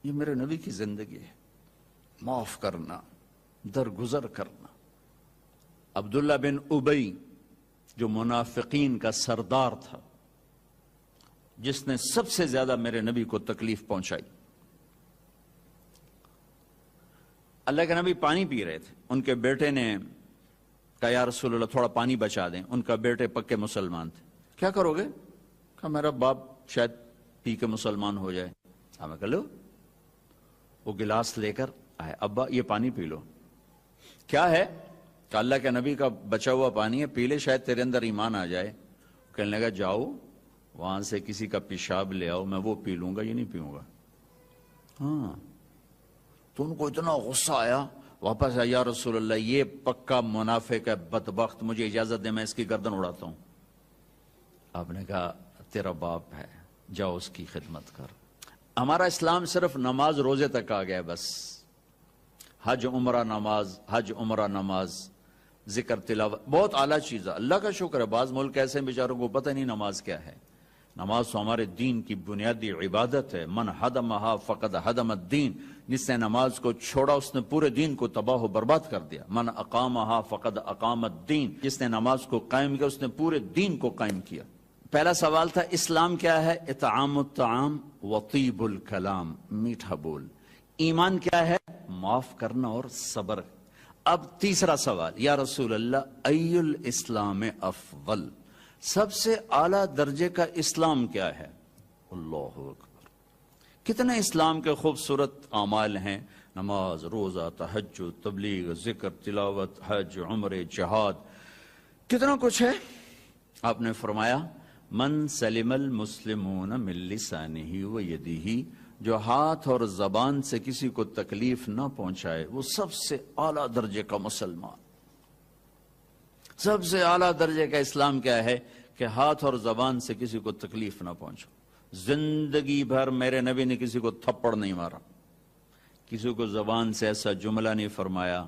یہ میرے نبی کی زندگی ہے، معاف کرنا، درگزر کرنا۔ عبداللہ بن ابی جو منافقین کا سردار تھا، جس نے سب سے زیادہ میرے نبی کو تکلیف پہنچائی، اللہ کے نبی پانی پی رہے تھے، ان کے بیٹے نے کہا یا رسول اللہ تھوڑا پانی بچا دیں۔ ان کا بیٹے پکے مسلمان تھے، کیا کرو گے؟ کہا میرا باپ شاید پی کے مسلمان ہو جائے۔ ہمیں کہا لو، وہ گلاس لے کر آئے، ابا یہ پانی پی لو۔ کیا ہے؟ کہ اللہ کے نبی کا بچا ہوا پانی ہے، پی لے شاید تیرے اندر ایمان آ جائے۔ کہنے لگا جاؤ وہاں سے کسی کا پیشاب لے آؤ، میں وہ پی لوں گا، یہ نہیں پیوں گا۔ ہاں، تو ان کو اتنا غصہ آیا، واپس آیا، یا رسول اللہ یہ پکا منافق ہے، بدبخت، مجھے اجازت دے میں اس کی گردن اڑاتا ہوں۔ آپ نے کہا تیرا باپ ہے، جاؤ اس کی خدمت کر۔ ہمارا اسلام صرف نماز روزے تک آ گیا ہے، بس حج عمرہ نماز، حج عمرہ نماز، ذکر تلاوت، بہت اعلیٰ چیز ہے، اللہ کا شکر ہے۔ بعض ملک ایسے بیچاروں کو پتہ نہیں نماز کیا ہے۔ نماز تو ہمارے دین کی بنیادی عبادت ہے۔ من حدمہا فقد حدم الدین، جس نے نماز کو چھوڑا اس نے پورے دین کو تباہ و برباد کر دیا۔ من اقامہا فقد اقام الدین، جس نے نماز کو قائم کیا اس نے پورے دین کو قائم کیا۔ پہلا سوال تھا اسلام کیا ہے؟ اطعام الطعام وطیب الکلام، میٹھا بول۔ ایمان کیا ہے؟ معاف کرنا اور صبر۔ اب تیسرا سوال، یا رسول اللہ ای الاسلام افضل، سب سے اعلیٰ درجے کا اسلام کیا ہے؟ اللہ اکبر، کتنے اسلام کے خوبصورت اعمال ہیں، نماز، روزہ، تہجد، تبلیغ، ذکر، تلاوت، حج، عمرے، جہاد، کتنا کچھ ہے۔ آپ نے فرمایا من سلم المسلمون من لسانہ و یدہ، جو ہاتھ اور زبان سے کسی کو تکلیف نہ پہنچائے وہ سب سے اعلیٰ درجے کا مسلمان۔ سب سے اعلیٰ درجے کا اسلام کیا ہے؟ کہ ہاتھ اور زبان سے کسی کو تکلیف نہ پہنچو۔ زندگی بھر میرے نبی نے کسی کو تھپڑ نہیں مارا، کسی کو زبان سے ایسا جملہ نہیں فرمایا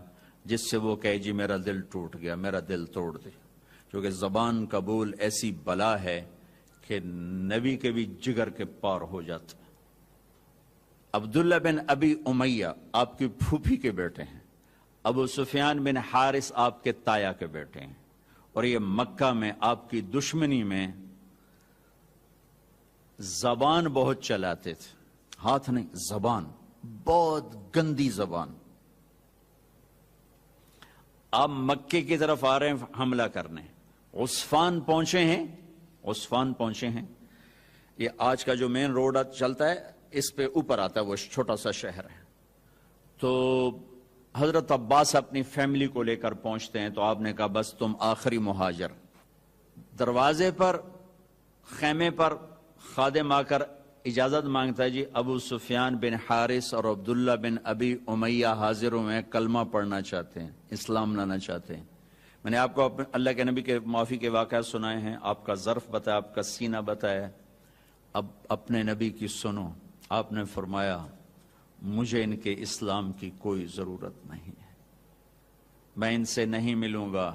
جس سے وہ کہے جی میرا دل ٹوٹ گیا، میرا دل توڑ دے۔ کیونکہ زبان کا بول ایسی بلا ہے کہ نبی کے بھی جگر کے پار ہو جاتا۔ عبداللہ بن ابی امیہ آپ کی پھوپھی کے بیٹے ہیں، ابو سفیان بن حارث آپ کے تایا کے بیٹے ہیں، اور یہ مکہ میں آپ کی دشمنی میں زبان بہت چلاتے تھے، ہاتھ نہیں، زبان، بہت گندی زبان۔ آپ مکے کی طرف آ رہے ہیں حملہ کرنے، عسفان پہنچے ہیں۔ یہ آج کا جو مین روڈ چلتا ہے اس پہ اوپر آتا ہے، وہ چھوٹا سا شہر ہے۔ تو حضرت عباس اپنی فیملی کو لے کر پہنچتے ہیں، تو آپ نے کہا بس تم آخری مہاجر۔ دروازے پر، خیمے پر خادم آ کر اجازت مانگتا ہے، جی ابو سفیان بن حارث اور عبداللہ بن ابی امیہ حاضر ہوئے ہیں، کلمہ پڑھنا چاہتے ہیں، اسلام لانا چاہتے ہیں۔ میں نے آپ کو اللہ کے نبی کے معافی کے واقعات سنائے ہیں، آپ کا ظرف بتایا، آپ کا سینہ بتایا، اب اپنے نبی کی سنو۔ آپ نے فرمایا مجھے ان کے اسلام کی کوئی ضرورت نہیں ہے، میں ان سے نہیں ملوں گا۔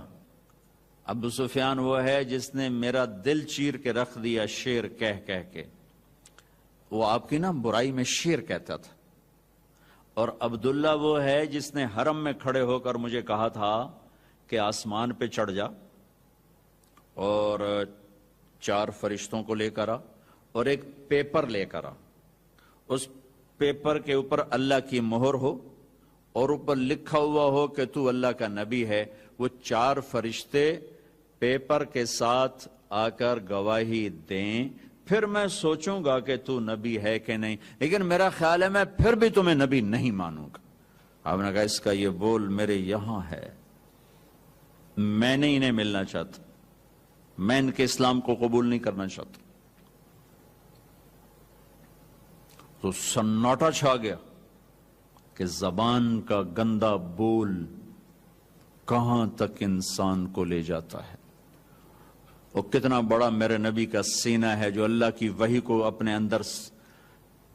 ابو سفیان وہ ہے جس نے میرا دل چیر کے رکھ دیا شیر کہہ کے، وہ آپ کی نا برائی میں شیر کہتا تھا۔ اور عبداللہ وہ ہے جس نے حرم میں کھڑے ہو کر مجھے کہا تھا کہ آسمان پہ چڑھ جا اور 4 فرشتوں کو لے کر آ اور ایک پیپر لے کر آ، اس پیپر کے اوپر اللہ کی مہر ہو اور اوپر لکھا ہوا ہو کہ تو اللہ کا نبی ہے۔ وہ 4 فرشتے پیپر کے ساتھ آ کر گواہی دیں، پھر میں سوچوں گا کہ تو نبی ہے کہ نہیں، لیکن میرا خیال ہے میں پھر بھی تمہیں نبی نہیں مانوں گا۔ آپ نے کہا اس کا یہ بول میرے یہاں ہے، میں نہیں انہیں ملنا چاہتا، میں ان کے اسلام کو قبول نہیں کرنا چاہتا۔ تو سناٹا چھا گیا کہ زبان کا گندا بول کہاں تک انسان کو لے جاتا ہے۔ اور کتنا بڑا میرے نبی کا سینہ ہے، جو اللہ کی وحی کو اپنے اندر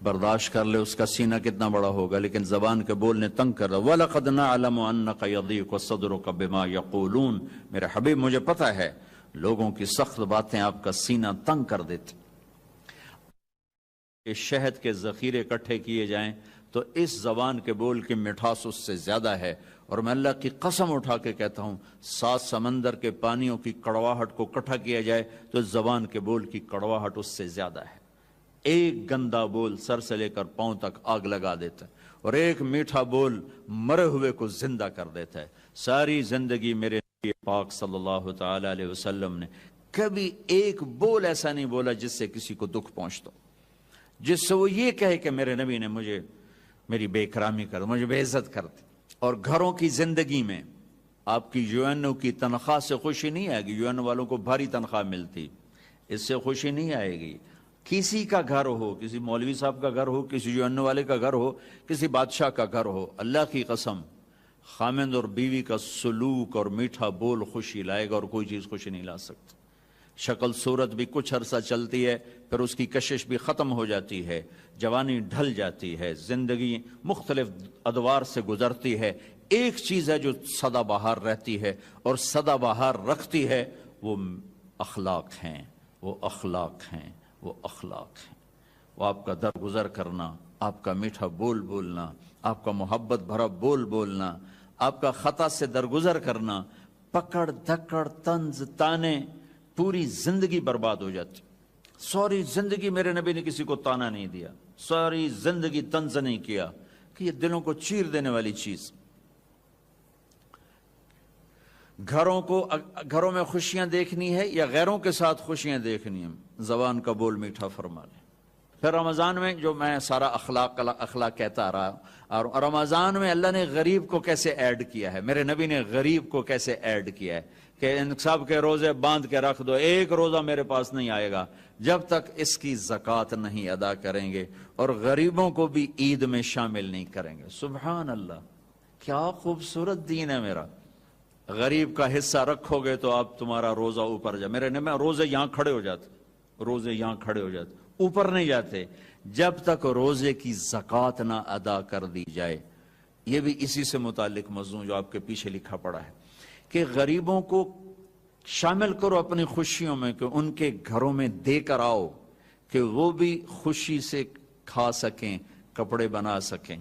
برداشت کر لے، اس کا سینہ کتنا بڑا ہوگا، لیکن زبان کے بول نے تنگ کر رہا۔ وَلَقَدْ نَعْلَمُ أَنَّكَ يَضِيقُ صَدْرُكَ بِمَا يَقُولُونَ، میرے حبیب مجھے پتہ ہے لوگوں کی سخت باتیں آپ کا سینہ تنگ کر دیتے۔ کہ شہد کے ذخیرے اکٹھے کیے جائیں تو اس زبان کے بول کی مٹھاس اس سے زیادہ ہے، اور میں اللہ کی قسم اٹھا کے کہتا ہوں 7 سمندر کے پانیوں کی کڑواہٹ کو اکٹھا کیا جائے تو اس زبان کے بول کی کڑواہٹ اس سے زیادہ ہے۔ ایک گندا بول سر سے لے کر پاؤں تک آگ لگا دیتا ہے، اور ایک میٹھا بول مرے ہوئے کو زندہ کر دیتا ہے۔ ساری زندگی میرے نبی پاک صلی اللہ تعالی علیہ وسلم نے کبھی ایک بول ایسا نہیں بولا جس سے کسی کو دکھ پہنچتا، جس سے وہ یہ کہے کہ میرے نبی نے مجھے میری بے اکرامی کر، مجھے بے عزت کر دی۔ اور گھروں کی زندگی میں آپ کی یو این او کی تنخواہ سے خوشی نہیں آئے گی، یو این او والوں کو بھاری تنخواہ ملتی، اس سے خوشی نہیں آئے گی۔ کسی کا گھر ہو، کسی مولوی صاحب کا گھر ہو، کسی یو این او والے کا گھر ہو، کسی بادشاہ کا گھر ہو، اللہ کی قسم خامند اور بیوی کا سلوک اور میٹھا بول خوشی لائے گا، اور کوئی چیز خوشی نہیں لا سکتی۔ شکل صورت بھی کچھ عرصہ چلتی ہے، پھر اس کی کشش بھی ختم ہو جاتی ہے، جوانی ڈھل جاتی ہے، زندگی مختلف ادوار سے گزرتی ہے۔ ایک چیز ہے جو سدا بہار رہتی ہے اور سدا بہار رکھتی ہے، وہ اخلاق ہیں، وہ اخلاق ہیں، وہ اخلاق ہیں۔ وہ آپ کا درگزر کرنا، آپ کا میٹھا بول بولنا، آپ کا محبت بھرا بول بولنا، آپ کا خطا سے درگزر کرنا، پکڑ دھکڑ طنز تانے، پوری زندگی برباد ہو جاتی۔ ساری زندگی میرے نبی نے کسی کو تانا نہیں دیا، ساری زندگی طنز نہیں کیا، کہ یہ دلوں کو چیر دینے والی چیز۔ گھروں میں خوشیاں دیکھنی ہے یا غیروں کے ساتھ خوشیاں دیکھنی ہیں، زبان کا بول میٹھا فرما لیں۔ پھر رمضان میں جو میں سارا اخلاق کہتا رہا، اور رمضان میں اللہ نے غریب کو کیسے ایڈ کیا ہے، میرے نبی نے غریب کو کیسے ایڈ کیا ہے کہ ان سب کے روزے باندھ کے رکھ دو، ایک روزہ میرے پاس نہیں آئے گا جب تک اس کی زکوٰۃ نہیں ادا کریں گے، اور غریبوں کو بھی عید میں شامل نہیں کریں گے۔ سبحان اللہ، کیا خوبصورت دین ہے میرا۔ غریب کا حصہ رکھو گے تو آپ تمہارا روزہ اوپر جائے۔ میرے نبی روزے یہاں کھڑے ہو جاتے، روزے یہاں کھڑے ہو جاتے، اوپر نہیں جاتے جب تک روزے کی زکوٰۃ نہ ادا کر دی جائے۔ یہ بھی اسی سے متعلق مضمون جو آپ کے پیچھے لکھا پڑا ہے کہ غریبوں کو شامل کرو اپنی خوشیوں میں، کہ ان کے گھروں میں دے کر آؤ کہ وہ بھی خوشی سے کھا سکیں، کپڑے بنا سکیں۔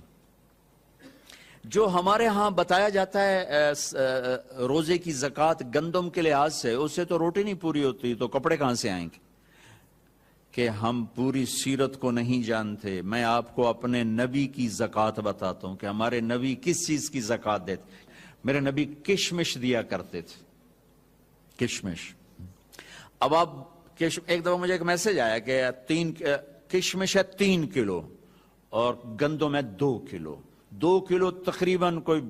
جو ہمارے ہاں بتایا جاتا ہے روزے کی زکوٰۃ گندم کے لحاظ سے، اس سے تو روٹی نہیں پوری ہوتی، تو کپڑے کہاں سے آئیں گے؟ کہ ہم پوری سیرت کو نہیں جانتے۔ میں آپ کو اپنے نبی کی زکوٰۃ بتاتا ہوں کہ ہمارے نبی کس چیز کی زکوٰۃ دیتے۔ میرے نبی کشمش دیا کرتے تھے، کشمش۔ اب آپ ایک دفعہ مجھے ایک میسج آیا کہ کشمش ہے 3 کلو اور گندم ہے 2 کلو، 2 کلو تقریباً کوئی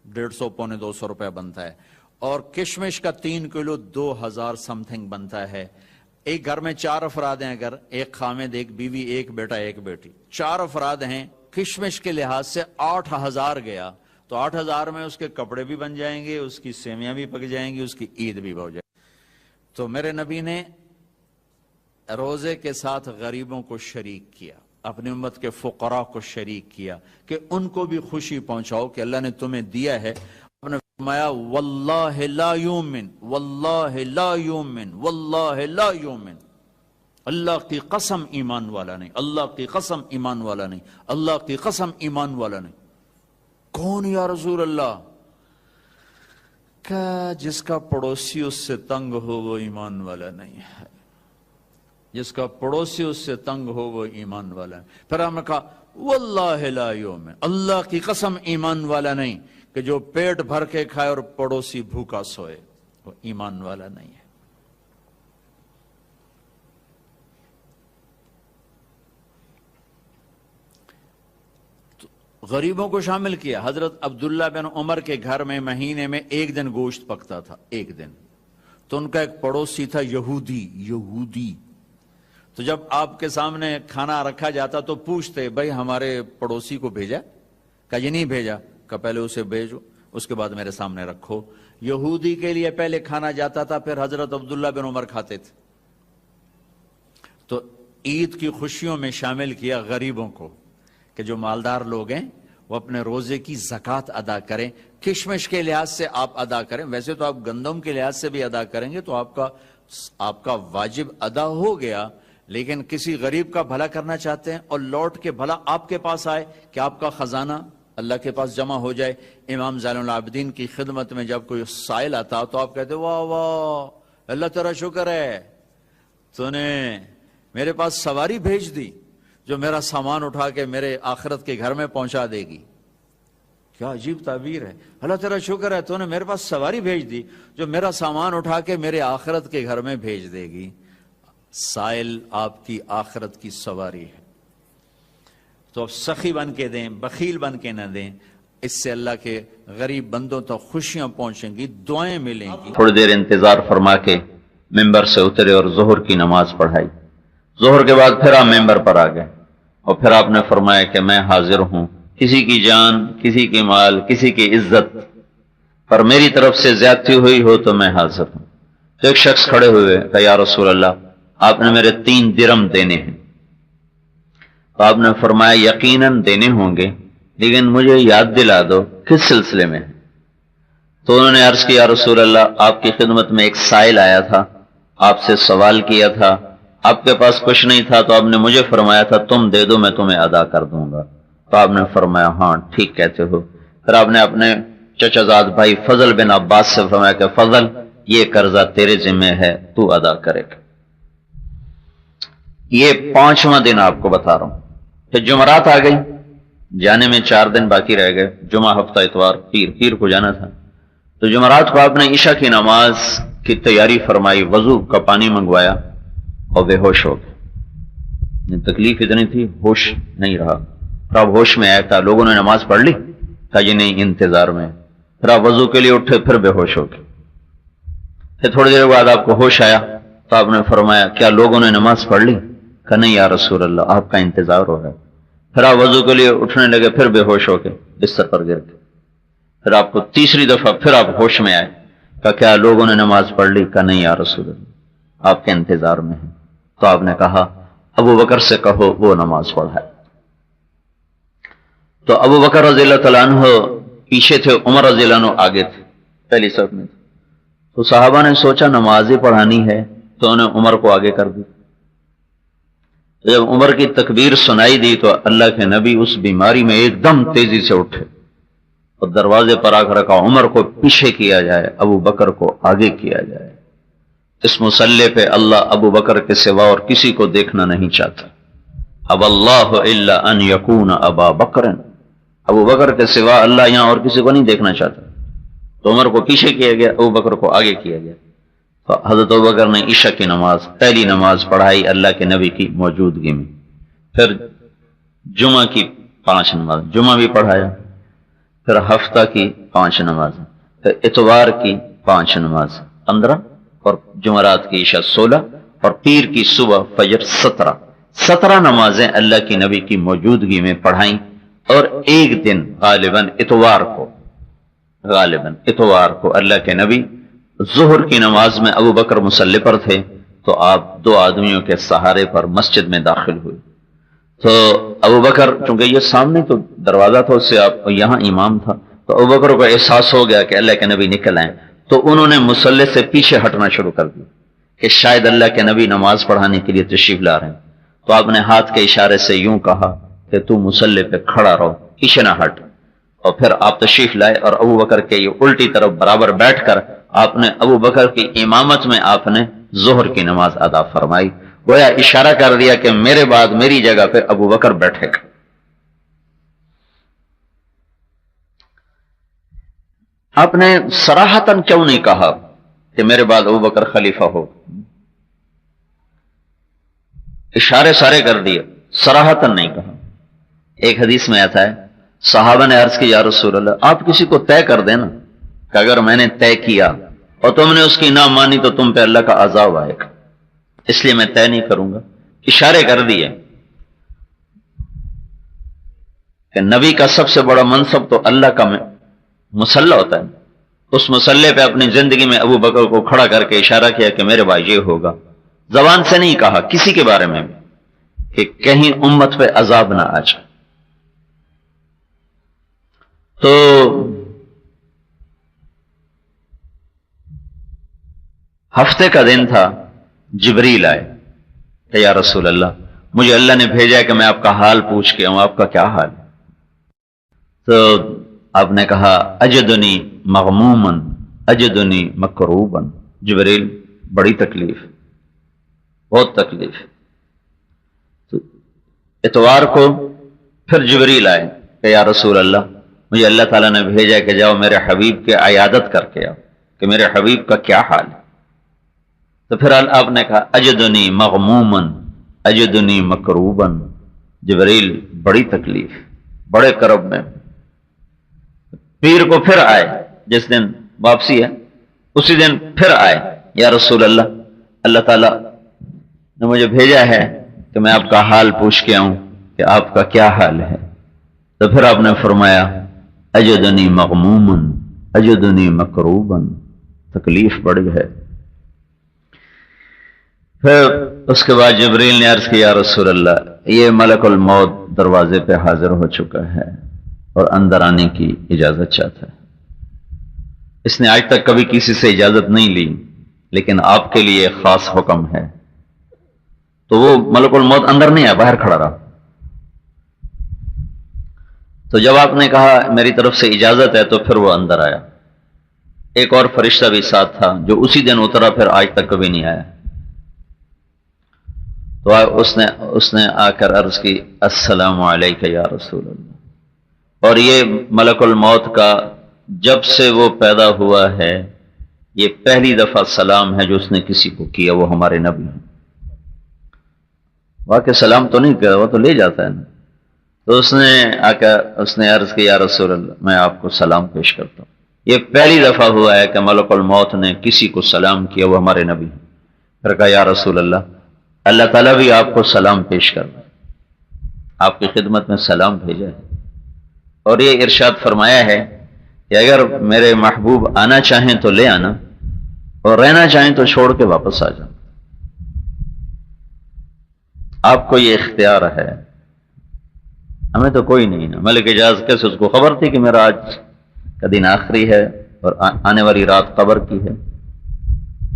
150 پونے 200 روپے بنتا ہے، اور کشمش کا 3 کلو 2000 سم تھنگ بنتا ہے۔ ایک گھر میں 4 افراد ہیں، اگر ایک خامد، ایک بیوی، ایک بیٹا، ایک بیٹی، 4 افراد ہیں، کشمش کے لحاظ سے 8000 گیا، تو 8000 میں اس کے کپڑے بھی بن جائیں گے، اس کی سیویاں بھی پک جائیں گی، اس کی عید بھی ہو جائے گی۔ تو میرے نبی نے روزے کے ساتھ غریبوں کو شریک کیا، اپنی امت کے فقراء کو شریک کیا کہ ان کو بھی خوشی پہنچاؤ کہ اللہ نے تمہیں دیا ہے۔ آپ نے فرمایا واللہ لا یومن، واللہ لا یومن، واللہ لا یومن، اللہ کی قسم ایمان والا نہیں، اللہ کی قسم ایمان والا نہیں، اللہ کی قسم ایمان والا نہیں۔ کون یا رسول اللہ؟ کہ جس کا پڑوسی اس سے تنگ ہو وہ ایمان والا نہیں ہے، جس کا پڑوسی اس سے تنگ ہو وہ ایمان والا ہے۔ پھر ہم نے کہا واللہ لا یومن، اللہ کی قسم ایمان والا نہیں، کہ جو پیٹ بھر کے کھائے اور پڑوسی بھوکا سوئے وہ ایمان والا نہیں ہے۔ غریبوں کو شامل کیا۔ حضرت عبداللہ بن عمر کے گھر میں مہینے میں 1 دن گوشت پکتا تھا، 1 دن۔ تو ان کا ایک پڑوسی تھا یہودی، تو جب آپ کے سامنے کھانا رکھا جاتا تو پوچھتے بھائی ہمارے پڑوسی کو بھیجا؟ کہا یہ نہیں بھیجا۔ کہا پہلے اسے بھیجو، اس کے بعد میرے سامنے رکھو۔ یہودی کے لیے پہلے کھانا جاتا تھا، پھر حضرت عبداللہ بن عمر کھاتے تھے۔ تو عید کی خوشیوں میں شامل کیا غریبوں کو کہ جو مالدار لوگ ہیں وہ اپنے روزے کی زکوٰۃ ادا کریں۔ کشمش کے لحاظ سے آپ ادا کریں، ویسے تو آپ گندم کے لحاظ سے بھی ادا کریں گے تو آپ کا واجب ادا ہو گیا، لیکن کسی غریب کا بھلا کرنا چاہتے ہیں اور لوٹ کے بھلا آپ کے پاس آئے کہ آپ کا خزانہ اللہ کے پاس جمع ہو جائے. امام زین العابدین کی خدمت میں جب کوئی سائل آتا تو آپ کہتے واہ واہ اللہ تیرا شکر ہے تو نے میرے پاس سواری بھیج دی جو میرا سامان اٹھا کے میرے آخرت کے گھر میں پہنچا دے گی. کیا عجیب تعبیر ہے. اللہ تیرا شکر ہے تو نے میرے پاس سواری بھیج دی جو میرا سامان اٹھا کے میرے آخرت کے گھر میں بھیج دے گی. سائل آپ کی آخرت کی سواری ہے. تو اب سخی بن کے دیں, بخیل بن کے نہ دیں. اس سے اللہ کے غریب بندوں تک خوشیاں پہنچیں گی, دعائیں ملیں گی. تھوڑی دیر انتظار فرما کے ممبر سے اترے اور ظہر کی نماز پڑھائی. ظہر کے بعد پھر آپ ممبر پر آ گئے اور پھر آپ نے فرمایا کہ میں حاضر ہوں, کسی کی جان, کسی کی مال, کسی کی عزت پر میری طرف سے زیادتی ہوئی ہو تو میں حاضر ہوں. تو ایک شخص کھڑے ہوئے کہ یا رسول اللہ آپ نے میرے 3 درم دینے ہیں. تو آپ نے فرمایا یقیناً دینے ہوں گے لیکن مجھے یاد دلا دو کس سلسلے میں. تو انہوں نے عرض کیا یا رسول اللہ آپ کی خدمت میں ایک سائل آیا تھا, آپ سے سوال کیا تھا, آپ کے پاس کچھ نہیں تھا تو آپ نے مجھے فرمایا تھا تم دے دو میں تمہیں ادا کر دوں گا. تو آپ نے فرمایا ہاں ٹھیک کہتے ہو. پھر آپ نے اپنے چچا زاد بھائی فضل بن عباس سے فرمایا کہ فضل یہ قرضہ تیرے ذمہ ہے تو ادا کرے گا. یہ 5واں دن آپ کو بتا رہا ہوں. پھر جمعرات آ گئی, جانے میں 4 دن باقی رہ گئے, جمعہ, ہفتہ, اتوار, پیر کو جانا تھا. تو جمعرات کو آپ نے عشاء کی نماز کی تیاری فرمائی, وضو کا پانی منگوایا اور بے ہوش ہو گئے. تکلیف اتنی تھی ہوش نہیں رہا. پھر آپ ہوش میں آیا تھا, لوگوں نے نماز پڑھ لی, کہا یہ نہیں انتظار میں. پھر آپ وضو کے لیے اٹھے, پھر بے ہوش ہو گئے. پھر تھوڑی دیر بعد آپ کو ہوش آیا تو آپ نے فرمایا کیا لوگوں نے نماز پڑھ لی؟ کہا نہیں یا رسول اللہ آپ کا انتظار ہو رہا ہے. پھر آپ وضو کے لیے اٹھنے لگے, پھر بے ہوش ہو کے بستر پر گر گئے. پھر آپ کو تیسری دفعہ پھر آپ ہوش میں آئے, کہا کیا لوگوں نے نماز پڑھ لی؟ کہا نہیں یا رسول اللہ آپ کے انتظار میں ہیں. تو آپ نے کہا ابو بکر سے کہو وہ نماز پڑھائے. تو ابو بکر رضی اللہ تعالیٰ عنہ پیچھے تھے, عمر رضی اللہ عنہ آگے تھے, پہلی صف میں تھے. تو صحابہ نے سوچا نماز پڑھانی ہے تو انہوں نے عمر کو آگے کر دی. جب عمر کی تکبیر سنائی دی تو اللہ کے نبی اس بیماری میں ایک دم تیزی سے اٹھے اور دروازے پر آ کر رکھا عمر کو پیچھے کیا جائے, ابو بکر کو آگے کیا جائے. اس مسلح پہ اللہ ابو بکر کے سوا اور کسی کو دیکھنا نہیں چاہتا. اب اللہ الا ان یکون ابا بکر, ابو بکر کے سوا اللہ یہاں اور کسی کو نہیں دیکھنا چاہتا. تو عمر کو پیچھے کیا گیا, ابو بکر کو آگے کیا گیا. تو حضرت ابو بکر نے عشاء کی نماز, پہلی نماز پڑھائی اللہ کے نبی کی موجودگی میں. پھر جمعہ کی 5 نماز, جمعہ بھی پڑھایا. پھر ہفتہ کی 5 نماز, پھر اتوار کی 5 نماز 15, اور جمعرات کی عشاء 16, اور پیر کی صبح فجر 17 نمازیں اللہ کی نبی کی موجودگی میں پڑھائیں. اور ایک دن غالباً اتوار کو اللہ کے نبی ظہر کی نماز میں ابو بکر مصلی پر تھے تو آپ 2 آدمیوں کے سہارے پر مسجد میں داخل ہوئے. تو ابو بکر, چونکہ یہ سامنے تو دروازہ تھا, اس سے آپ یہاں امام تھا, تو ابو بکر کو احساس ہو گیا کہ اللہ کے نبی نکل آئیں. تو انہوں نے مصلی سے پیچھے ہٹنا شروع کر دیا کہ شاید اللہ کے نبی نماز پڑھانے کے لیے تشریف لا رہے ہیں. تو آپ نے ہاتھ کے اشارے سے یوں کہا کہ تو مصلی پہ کھڑا رہو, پیچھے نہ ہٹ. اور پھر آپ تشریف لائے اور ابو بکر کے یہ الٹی طرف برابر بیٹھ کر آپ نے ابو بکر کی امامت میں آپ نے ظہر کی نماز ادا فرمائی. گویا اشارہ کر دیا کہ میرے بعد میری جگہ پہ ابو بکر بیٹھے گا. آپ نے صراحتاً کیوں نہیں کہا کہ میرے بعد ابو بکر خلیفہ ہو؟ اشارے سارے کر دیے, صراحتاً نہیں کہا. ایک حدیث میں آتا ہے صحابہ نے عرض کی یا رسول اللہ آپ کسی کو طے کر دینا کہ اگر میں نے طے کیا اور تم نے اس کی نہ مانی تو تم پہ اللہ کا عذاب آئے گا, اس لیے میں طے نہیں کروں گا. اشارے کر دیے کہ نبی کا سب سے بڑا منصب تو اللہ کا مسلح ہوتا ہے. اس مسلح پہ اپنی زندگی میں ابو بکر کو کھڑا کر کے اشارہ کیا کہ میرے بھائی یہ ہوگا. زبان سے نہیں کہا کسی کے بارے میں کہ کہیں امت پہ عذاب نہ آ جائے. تو ہفتے کا دن تھا, جبریل آئے کہ یا رسول اللہ مجھے اللہ نے بھیجا ہے کہ میں آپ کا حال پوچھ کے آؤں، آپ کا کیا حال ہے؟ تو آپ نے کہا اجدنی مغموما اجدنی مکروبا، جبریل بڑی تکلیف، بہت تکلیف۔ تو اتوار کو پھر جبریل آئے کہ یا رسول اللہ مجھے اللہ تعالیٰ نے بھیجا کہ جاؤ میرے حبیب کے عیادت کر کے آؤ کہ میرے حبیب کا کیا حال ہے۔ تو پھر آپ نے کہا اجدنی مغموما اجدنی مکروبا، جبریل بڑی تکلیف، بڑے کرب میں۔ پیر کو پھر آئے، جس دن واپسی ہے اسی دن پھر آئے، یا رسول اللہ اللہ تعالیٰ نے مجھے بھیجا ہے کہ میں آپ کا حال پوچھ کے آؤں کہ آپ کا کیا حال ہے۔ تو پھر آپ نے فرمایا اجدنی مغموما اجدنی مکروبا، تکلیف بڑی ہے۔ پھر اس کے بعد جبریل نے عرض کیا یا رسول اللہ یہ ملک الموت دروازے پہ حاضر ہو چکا ہے اور اندر آنے کی اجازت چاہتا ہے۔ اس نے آج تک کبھی کسی سے اجازت نہیں لی، لیکن آپ کے لیے ایک خاص حکم ہے۔ تو وہ ملک الموت اندر نہیں آیا، باہر کھڑا رہا۔ تو جب آپ نے کہا میری طرف سے اجازت ہے تو پھر وہ اندر آیا۔ ایک اور فرشتہ بھی ساتھ تھا جو اسی دن اترا، پھر آج تک کبھی نہیں آیا۔ تو اس نے آ کر عرض کی السلام علیک یا رسول اللہ۔ اور یہ ملک الموت کا جب سے وہ پیدا ہوا ہے یہ پہلی دفعہ سلام ہے جو اس نے کسی کو کیا، وہ ہمارے نبی ہیں۔ واقع سلام تو نہیں کیا، وہ تو لے جاتا ہے نا۔ تو اس نے آ کر اس نے عرض کی یا رسول اللہ میں آپ کو سلام پیش کرتا ہوں۔ یہ پہلی دفعہ ہوا ہے کہ ملک الموت نے کسی کو سلام کیا، وہ ہمارے نبی ہیں۔ پھر کہا یا رسول اللہ اللہ تعالیٰ بھی آپ کو سلام پیش کر رہا ہے، آپ کی خدمت میں سلام بھیجا ہے۔ اور یہ ارشاد فرمایا ہے کہ اگر میرے محبوب آنا چاہیں تو لے آنا اور رہنا چاہیں تو چھوڑ کے واپس آ جانا، آپ کو یہ اختیار ہے، ہمیں تو کوئی نہیں نا۔ ملک اجاز کیسے اس کو خبر تھی کہ میرا آج کا دن آخری ہے اور آنے والی رات قبر کی ہے،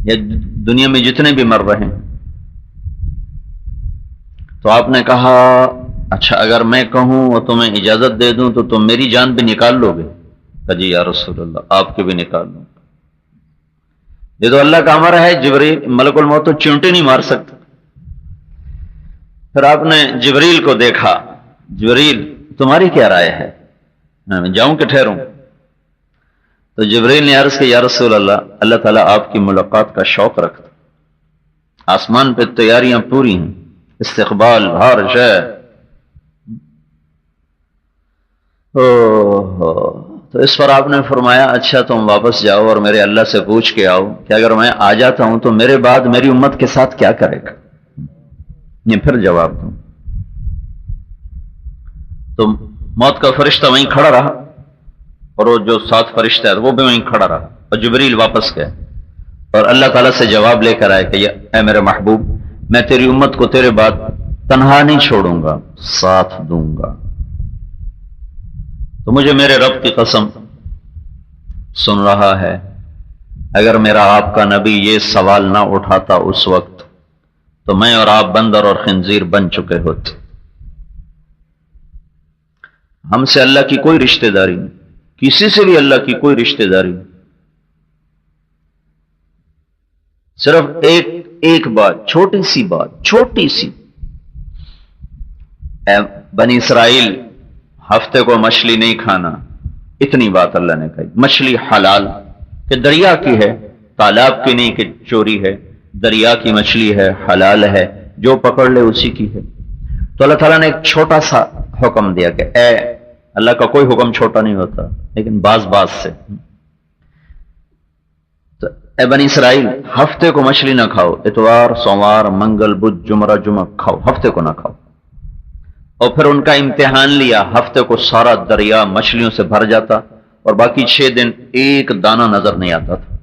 یا دنیا میں جتنے بھی مر رہے ہیں۔ تو آپ نے کہا اچھا اگر میں کہوں اور تمہیں اجازت دے دوں تو تم میری جان بھی نکال لو گے؟ کہ جی یا رسول اللہ آپ کی بھی نکال لوں گا۔ یہ تو اللہ کا امر ہے، جبریل ملک الموت تو چونٹی نہیں مار سکتا۔ پھر آپ نے جبریل کو دیکھا، جبریل تمہاری کیا رائے ہے، میں جاؤں کہ ٹھہروں؟ تو جبریل نے عرض کیا یا رسول اللہ اللہ تعالیٰ آپ کی ملاقات کا شوق رکھتا، آسمان پہ تیاریاں پوری ہیں، استقبال ہر شے۔ تو اس پر آپ نے فرمایا اچھا تم واپس جاؤ اور میرے اللہ سے پوچھ کے آؤ کہ اگر میں آ جاتا ہوں تو میرے بعد میری امت کے ساتھ کیا کرے گا، یہ پھر جواب دوں۔ تو موت کا فرشتہ وہیں کھڑا رہا اور وہ جو ساتھ فرشتہ ہے وہ بھی وہیں کھڑا رہا، اور جبریل واپس گئے اور اللہ تعالیٰ سے جواب لے کر آئے کہ اے میرے محبوب میں تیری امت کو تیرے بعد تنہا نہیں چھوڑوں گا، ساتھ دوں گا۔ تو مجھے میرے رب کی قسم سن رہا ہے، اگر میرا آپ کا نبی یہ سوال نہ اٹھاتا اس وقت تو میں اور آپ بندر اور خنزیر بن چکے ہوتے۔ ہم سے اللہ کی کوئی رشتہ داری نہیں، کسی سے بھی اللہ کی کوئی رشتہ داری نہیں، صرف ایک بات، چھوٹی سی بات، چھوٹی سی، اے بنی اسرائیل ہفتے کو مچھلی نہیں کھانا، اتنی بات اللہ نے کہی۔ مچھلی حلال کہ دریا کی ہے، تالاب کی نہیں کہ چوری ہے، دریا کی مچھلی ہے، حلال ہے، جو پکڑ لے اسی کی ہے۔ تو اللہ تعالیٰ نے ایک چھوٹا سا حکم دیا کہ اے اللہ کا کوئی حکم چھوٹا نہیں ہوتا، لیکن بعض سے تو اے بنی اسرائیل ہفتے کو مچھلی نہ کھاؤ، اتوار سوموار منگل بدھ جمعہ کھاؤ، ہفتے کو نہ کھاؤ۔ اور پھر ان کا امتحان لیا، ہفتے کو سارا دریا مچھلیوں سے بھر جاتا اور باقی 6 دن ایک دانہ نظر نہیں آتا تھا۔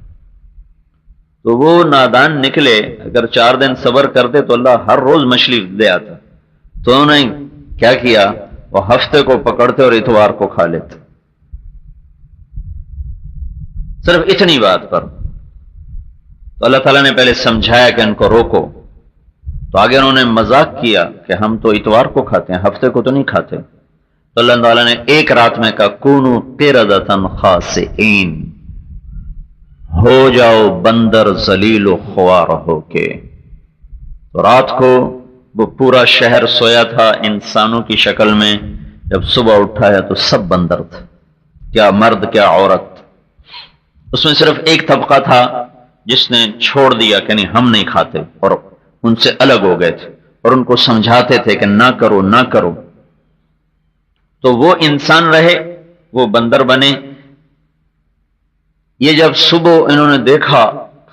تو وہ نادان نکلے، اگر 4 دن صبر کرتے تو اللہ ہر روز مچھلی دے آتا۔ تو انہوں نے کیا کیا، وہ ہفتے کو پکڑتے اور اتوار کو کھا لیتے، صرف اتنی بات پر۔ تو اللہ تعالیٰ نے پہلے سمجھایا کہ ان کو روکو، تو آگے انہوں نے مذاق کیا کہ ہم تو اتوار کو کھاتے ہیں، ہفتے کو تو نہیں کھاتے. تو اللہ تعالیٰ نے ایک رات میں کہا کونوا قردۃ خاسئین، ہو جاؤ بندر ذلیل و خوار ہو کے. تو رات کو وہ پورا شہر سویا تھا انسانوں کی شکل میں، جب صبح اٹھا ہے تو سب بندر تھے، کیا مرد کیا عورت. اس میں صرف ایک طبقہ تھا جس نے چھوڑ دیا کہ نہیں ہم نہیں کھاتے، اور ان سے الگ ہو گئے تھے اور ان کو سمجھاتے تھے کہ نہ کرو نہ کرو. تو وہ انسان رہے، وہ بندر بنے. یہ جب صبح انہوں نے دیکھا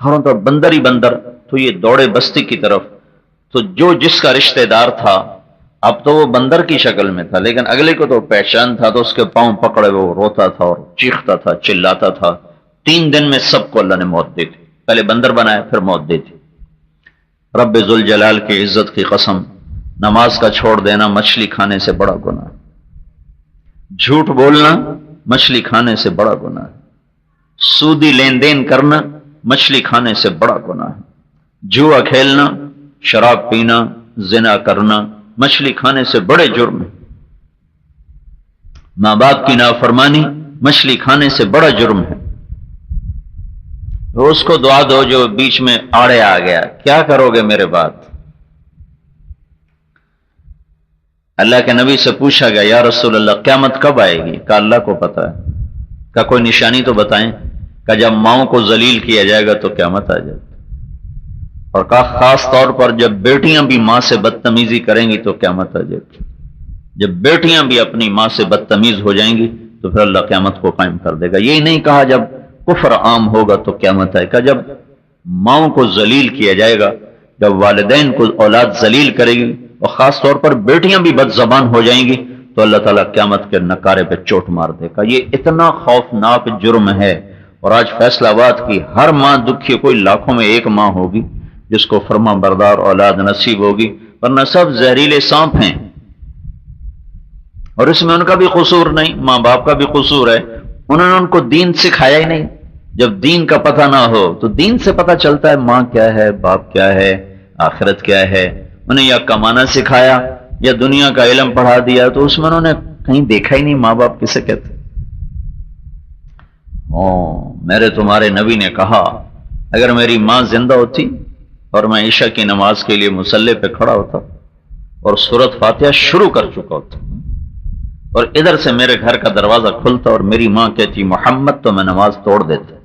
ہروں تو بندر ہی بندر، تو یہ دوڑے بستی کی طرف. تو جو جس کا رشتہ دار تھا، اب تو وہ بندر کی شکل میں تھا لیکن اگلے کو تو پہچان تھا، تو اس کے پاؤں پکڑے وہ روتا تھا اور چیختا تھا، چلاتا تھا. 3 دن میں سب کو اللہ نے موت دی تھی. پہلے بندر بنایا پھر موت دی تھی. رب ذوالجلال کی عزت کی قسم، نماز کا چھوڑ دینا مچھلی کھانے سے بڑا گناہ ہے. جھوٹ بولنا مچھلی کھانے سے بڑا گناہ ہے. سودی لین دین کرنا مچھلی کھانے سے بڑا گناہ ہے. جوا کھیلنا، شراب پینا، زنا کرنا مچھلی کھانے سے بڑے جرم ہیں. ماں باپ کی نافرمانی مچھلی کھانے سے بڑا جرم ہے. تو اس کو دعا دو جو بیچ میں آڑے آ گیا، کیا کرو گے میرے بعد؟ اللہ کے نبی سے پوچھا گیا یا رسول اللہ قیامت کب آئے گی؟ کہا اللہ کو پتا ہے. کہا کوئی نشانی تو بتائیں. کہا جب ماؤں کو ذلیل کیا جائے گا تو قیامت آ جائے گی. اور کہا خاص طور پر جب بیٹیاں بھی ماں سے بدتمیزی کریں گی تو قیامت آ جائے گی. جب بیٹیاں بھی اپنی ماں سے بدتمیز ہو جائیں گی تو پھر اللہ قیامت کو قائم کر دے گا. یہی نہیں کہا جب کفر عام ہوگا تو قیامت آئے گا. جب ماؤں کو ذلیل کیا جائے گا، جب والدین کو اولاد ذلیل کرے گی اور خاص طور پر بیٹیاں بھی بد زبان ہو جائیں گی تو اللہ تعالیٰ قیامت کے نکارے پہ چوٹ مار دے گا. یہ اتنا خوفناک جرم ہے. اور آج فیصلہ آباد کی ہر ماں دکھی، کوئی لاکھوں میں ایک ماں ہوگی جس کو فرما بردار اولاد نصیب ہوگی، ورنہ سب زہریلے سانپ ہیں. اور اس میں ان کا بھی قصور نہیں، ماں باپ کا بھی قصور ہے. انہوں نے ان کو دین سکھایا ہی نہیں. جب دین کا پتہ نہ ہو تو دین سے پتہ چلتا ہے ماں کیا ہے، باپ کیا ہے، آخرت کیا ہے. انہیں یا کمانا سکھایا یا دنیا کا علم پڑھا دیا، تو اس میں انہوں نے کہیں دیکھا ہی نہیں ماں باپ کسے کہتے. میرے تمہارے نبی نے کہا اگر میری ماں زندہ ہوتی اور میں عشاء کی نماز کے لیے مصلی پہ کھڑا ہوتا اور سورۃ فاتحہ شروع کر چکا ہوتا اور ادھر سے میرے گھر کا دروازہ کھلتا اور میری ماں کہتی محمد، تو میں نماز توڑ دیتا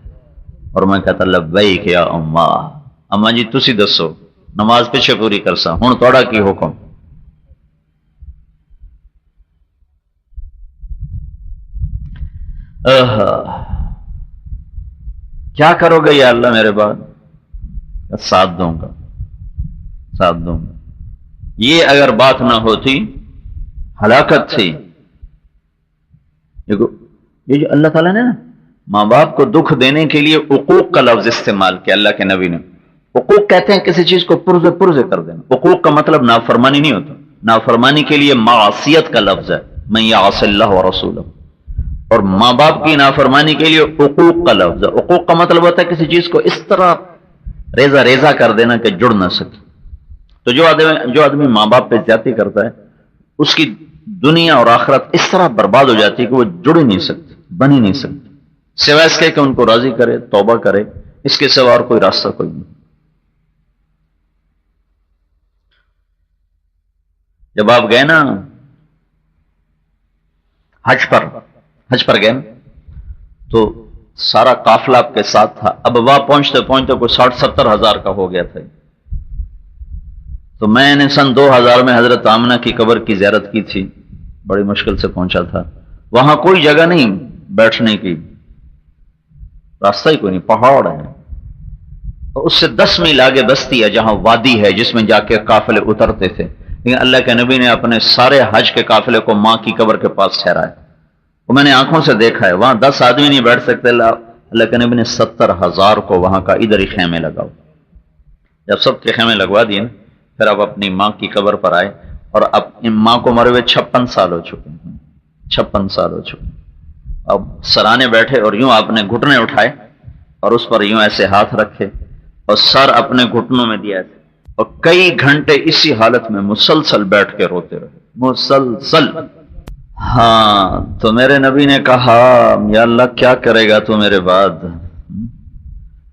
اور میں کہتا لبیک یا اماں جی تسی دسو نماز پیچھے پوری کرسا، ہن توڑا کی حکم. کیا کرو گے یا اللہ میرے بعد؟ ساتھ دوں گا، ساتھ دوں گا. یہ اگر بات نہ ہوتی ہلاکت تھی. یہ جو اللہ تعالیٰ نے نا ماں باپ کو دکھ دینے کے لیے عقوق کا لفظ استعمال کیا اللہ کے نبی نے. عقوق کہتے ہیں کسی چیز کو پرزے کر دینا. عقوق کا مطلب نافرمانی نہیں ہوتا. نافرمانی کے لیے معصیت کا لفظ ہے، من یعص اللہ ورسولہ. اور ماں باپ کی نافرمانی کے لیے عقوق کا لفظ ہے. عقوق کا مطلب ہوتا ہے کسی چیز کو اس طرح ریزہ کر دینا کہ جڑ نہ سکے. تو جو آدمی ماں باپ پہ زیادتی کرتا ہے اس کی دنیا اور آخرت اس طرح برباد ہو جاتی ہے کہ وہ جڑ ہی نہیں سکتی، بن ہی نہیں سکتی، سوائے اس کے کہ ان کو راضی کرے، توبہ کرے. اس کے سوا اور کوئی راستہ کوئی نہیں. جب آپ گئے نا حج پر گئے تو سارا قافلہ آپ کے ساتھ تھا. اب وہاں پہنچتے کوئی 60-70 ہزار کا ہو گیا تھا. تو میں نے سن 2000 میں حضرت آمنہ کی قبر کی زیارت کی تھی. بڑی مشکل سے پہنچا تھا. وہاں کوئی جگہ نہیں بیٹھنے کی، راستہ ہی کوئی نہیں، پہاڑ ہے. اس سے 10 میل آگے بستی ہے جہاں وادی ہے جس میں جا کے قافلے اترتے تھے. لیکن اللہ کے نبی نے اپنے سارے حج کے قافلے کو ماں کی قبر کے پاس ٹھہرایا. وہ میں نے آنکھوں سے دیکھا ہے. وہاں 10 آدمی نہیں بیٹھ سکتے. اللہ کے نبی نے 70,000 کو وہاں کا ادھر ہی خیمے لگاؤ. جب سب کے خیمے لگوا دیے پھر آپ اپنی ماں کی قبر پر آئے اور اب ماں کو مرے ہوئے 56 سال ہو چکے ہیں. 56 سال ہو چکے. اب سرانے بیٹھے اور یوں آپ نے گھٹنے اٹھائے اور اس پر یوں ایسے ہاتھ رکھے اور سر اپنے گھٹنوں میں دیا اور کئی گھنٹے اسی حالت میں مسلسل بیٹھ کے روتے رہے، مسلسل۔ ہاں تو میرے نبی نے کہا یا اللہ کیا کرے گا تو میرے بعد؟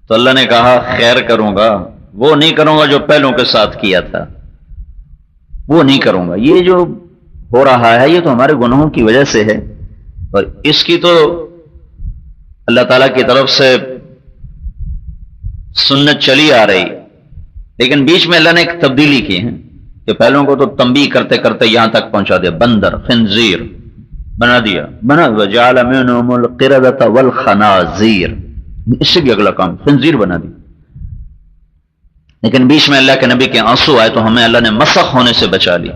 تو اللہ نے کہا خیر کروں گا، وہ نہیں کروں گا جو پہلوں کے ساتھ کیا تھا، وہ نہیں کروں گا۔ یہ جو ہو رہا ہے یہ تو ہمارے گناہوں کی وجہ سے ہے، اور اس کی تو اللہ تعالیٰ کی طرف سے سنت چلی آ رہی، لیکن بیچ میں اللہ نے ایک تبدیلی کی ہے کہ پہلوں کو تو تنبیہ کرتے کرتے یہاں تک پہنچا دیا، بندر خنزیر بنا دیا، وجعل منهم القردة والخنازیر، اس سے بھی اگلا کام خنزیر بنا دی۔ لیکن بیچ میں اللہ کے نبی کے آنسو آئے تو ہمیں اللہ نے مسخ ہونے سے بچا لیا۔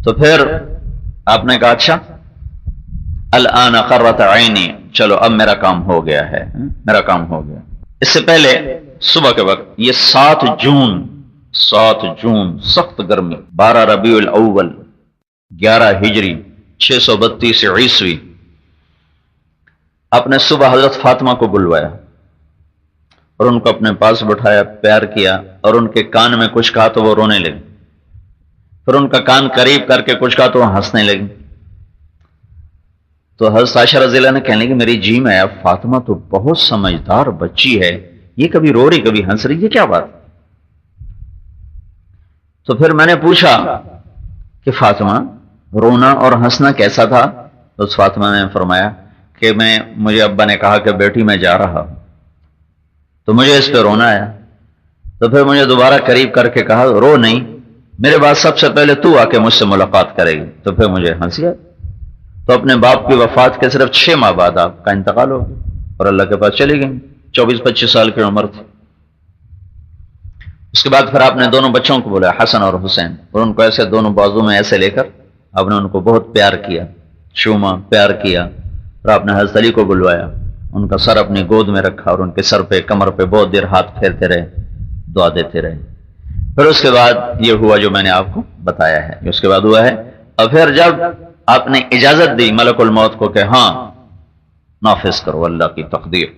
تو پھر آپ نے کہا اچھا الآن قرۃ عینی، چلو اب میرا کام ہو گیا ہے، میرا کام ہو گیا۔ اس سے پہلے صبح کے وقت یہ 7 جون سخت گرمی، 12 ربیع الاول 11 ہجری 632 عیسوی، آپ نے صبح حضرت فاطمہ کو بلوایا اور ان کو اپنے پاس بٹھایا، پیار کیا، اور ان کے کان میں کچھ کہا تو وہ رونے لگے، پھر ان کا کان قریب کر کے کچھ کہا تو وہ ہنسنے لگے۔ تو حضرت عائشہ رضی اللہ عنہ کہنے لگی میری جی میں فاطمہ تو بہت سمجھدار بچی ہے، یہ کبھی رو رہی کبھی ہنس رہی، یہ کیا بات؟ تو پھر میں نے پوچھا کہ فاطمہ رونا اور ہنسنا کیسا تھا؟ تو فاطمہ نے فرمایا کہ مجھے ابا نے کہا کہ بیٹی میں جا رہا ہوں، تو مجھے اس پہ رونا آیا، تو پھر مجھے دوبارہ قریب کر کے کہا رو نہیں، میرے بعد سب سے پہلے تو آ کے مجھ سے ملاقات کرے گی، تو پھر مجھے ہنسی آئی۔ تو اپنے باپ کی وفات کے صرف 6 ماہ بعد آپ کا انتقال ہو گیا اور اللہ کے پاس چلی گئی، 24-25 سال کی عمر تھی۔ اس کے بعد پھر آپ نے دونوں بچوں کو بولا، حسن اور حسین، اور ان کو ایسے دونوں بازو میں ایسے لے کر آپ نے ان کو بہت پیار کیا، چوما، پیار کیا، اور آپ نے حضرت علی کو بلوایا، ان کا سر اپنی گود میں رکھا اور ان کے سر پہ کمر پہ بہت دیر ہاتھ پھیرتے رہے، دعا دیتے رہے۔ پھر اس کے بعد یہ ہوا جو میں نے آپ کو بتایا ہے، اس کے بعد ہوا ہے۔ اور پھر جب آپ نے اجازت دی ملک الموت کو کہ ہاں نافذ کرو اللہ کی تقدیر،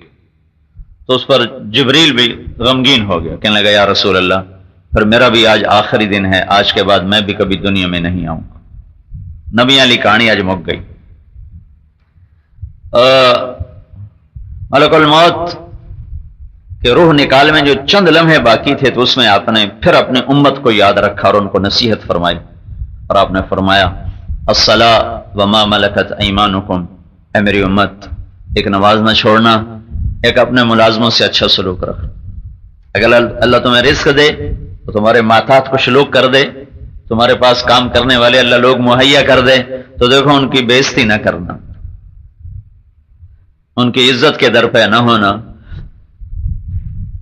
تو اس پر جبریل بھی غمگین ہو گیا، کہنے لگا یا رسول اللہ پھر میرا بھی آج آخری دن ہے، آج کے بعد میں بھی کبھی دنیا میں نہیں آؤں گا۔ نبیاں علی کہانی آج مک گئی۔ ملک الموت کہ روح نکال میں جو چند لمحے باقی تھے تو اس میں آپ نے پھر اپنی امت کو یاد رکھا اور ان کو نصیحت فرمائی، اور آپ نے فرمایا الصلاۃ وما ملکت ایمانکم، اے میری امت ایک نماز نہ چھوڑنا، ایک اپنے ملازموں سے اچھا سلوک رکھ۔ اگر اللہ تمہیں رزق دے تو تمہارے ماتحت کچھ لوگ کر دے، تمہارے پاس کام کرنے والے اللہ لوگ مہیا کر دے تو دیکھو ان کی بے عزتی نہ کرنا، ان کی عزت کے در پہ نہ ہونا۔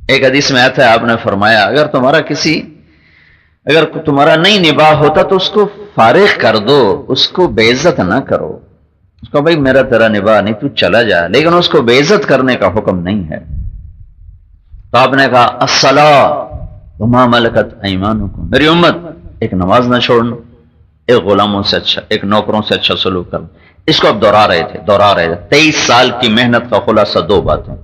ایک حدیث میں آتا ہے آپ نے فرمایا اگر تمہارا نہیں نباہ ہوتا تو اس کو فارغ کر دو، اس کو بے عزت نہ کرو، اس کو بھائی میرا تیرا نباہ نہیں تو چلا جا، لیکن اس کو بے عزت کرنے کا حکم نہیں ہے۔ تو آپ نے کہا الصلاۃ وما ملکت ایمانکم، میری امت ایک نماز نہ چھوڑنا، ایک غلاموں سے اچھا، ایک نوکروں سے اچھا سلوک کرنا۔ اس کو اب دہرا رہے تھے 23 سال کی محنت کا خلاصہ 2 باتیں،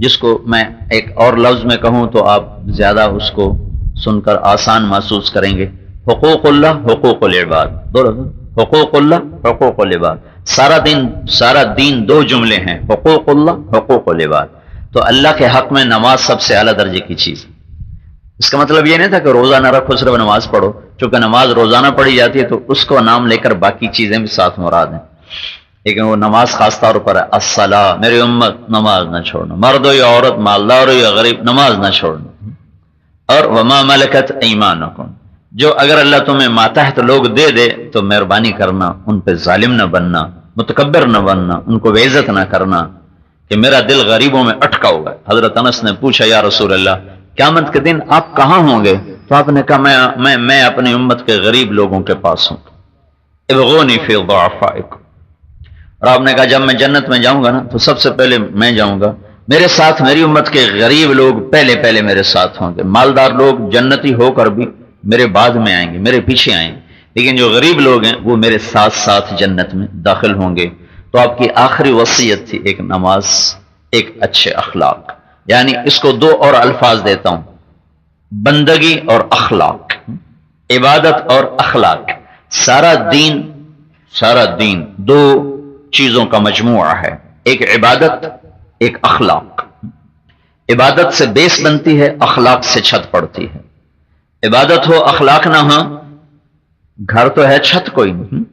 جس کو میں ایک اور لفظ میں کہوں تو آپ زیادہ اس کو سن کر آسان محسوس کریں گے، حقوق اللہ حقوق العباد، 2 لفظ، حقوق اللہ حقوق العباد۔ سارا دین 2 جملے ہیں، حقوق اللہ حقوق العباد۔ تو اللہ کے حق میں نماز سب سے اعلیٰ درجے کی چیز ہے۔ اس کا مطلب یہ نہیں تھا کہ روزہ نہ رکھو صرف نماز پڑھو، چونکہ نماز روزانہ پڑھی جاتی ہے تو اس کو نام لے کر باقی چیزیں بھی ساتھ مراد ہیں، لیکن وہ نماز خاص طور پر ہے۔ الصلاۃ، میری امت نماز نہ چھوڑنا، مرد ہو یا عورت، مالدار ہو یا غریب، نماز نہ چھوڑنا۔ اور وما ملکت ایمانکم، جو اگر اللہ تمہیں ماتحت لوگ دے دے تو مہربانی کرنا، ان پہ ظالم نہ بننا، متکبر نہ بننا، ان کو بے عزت نہ کرنا، کہ میرا دل غریبوں میں اٹکا ہوگا۔ حضرت انس نے پوچھا یا رسول اللہ قیامت کے دن آپ کہاں ہوں گے؟ تو آپ نے کہا میں اپنی امت کے غریب لوگوں کے پاس ہوں، ابغونی فی ضعفائکم۔ اور آپ نے کہا جب میں جنت میں جاؤں گا نا تو سب سے پہلے میں جاؤں گا، میرے ساتھ میری امت کے غریب لوگ پہلے میرے ساتھ ہوں گے، مالدار لوگ جنتی ہو کر بھی میرے بعد میں آئیں گے، میرے پیچھے آئیں گے، لیکن جو غریب لوگ ہیں وہ میرے ساتھ جنت میں داخل ہوں گے۔ تو آپ کی آخری وصیت تھی ایک نماز، ایک اچھے اخلاق۔ یعنی اس کو دو اور الفاظ دیتا ہوں، بندگی اور اخلاق، عبادت اور اخلاق۔ سارا دین دو چیزوں کا مجموعہ ہے، ایک عبادت، ایک اخلاق۔ عبادت سے بیس بنتی ہے، اخلاق سے چھت پڑتی ہے۔ عبادت ہو اخلاق نہ ہو، گھر تو ہے چھت کوئی نہیں،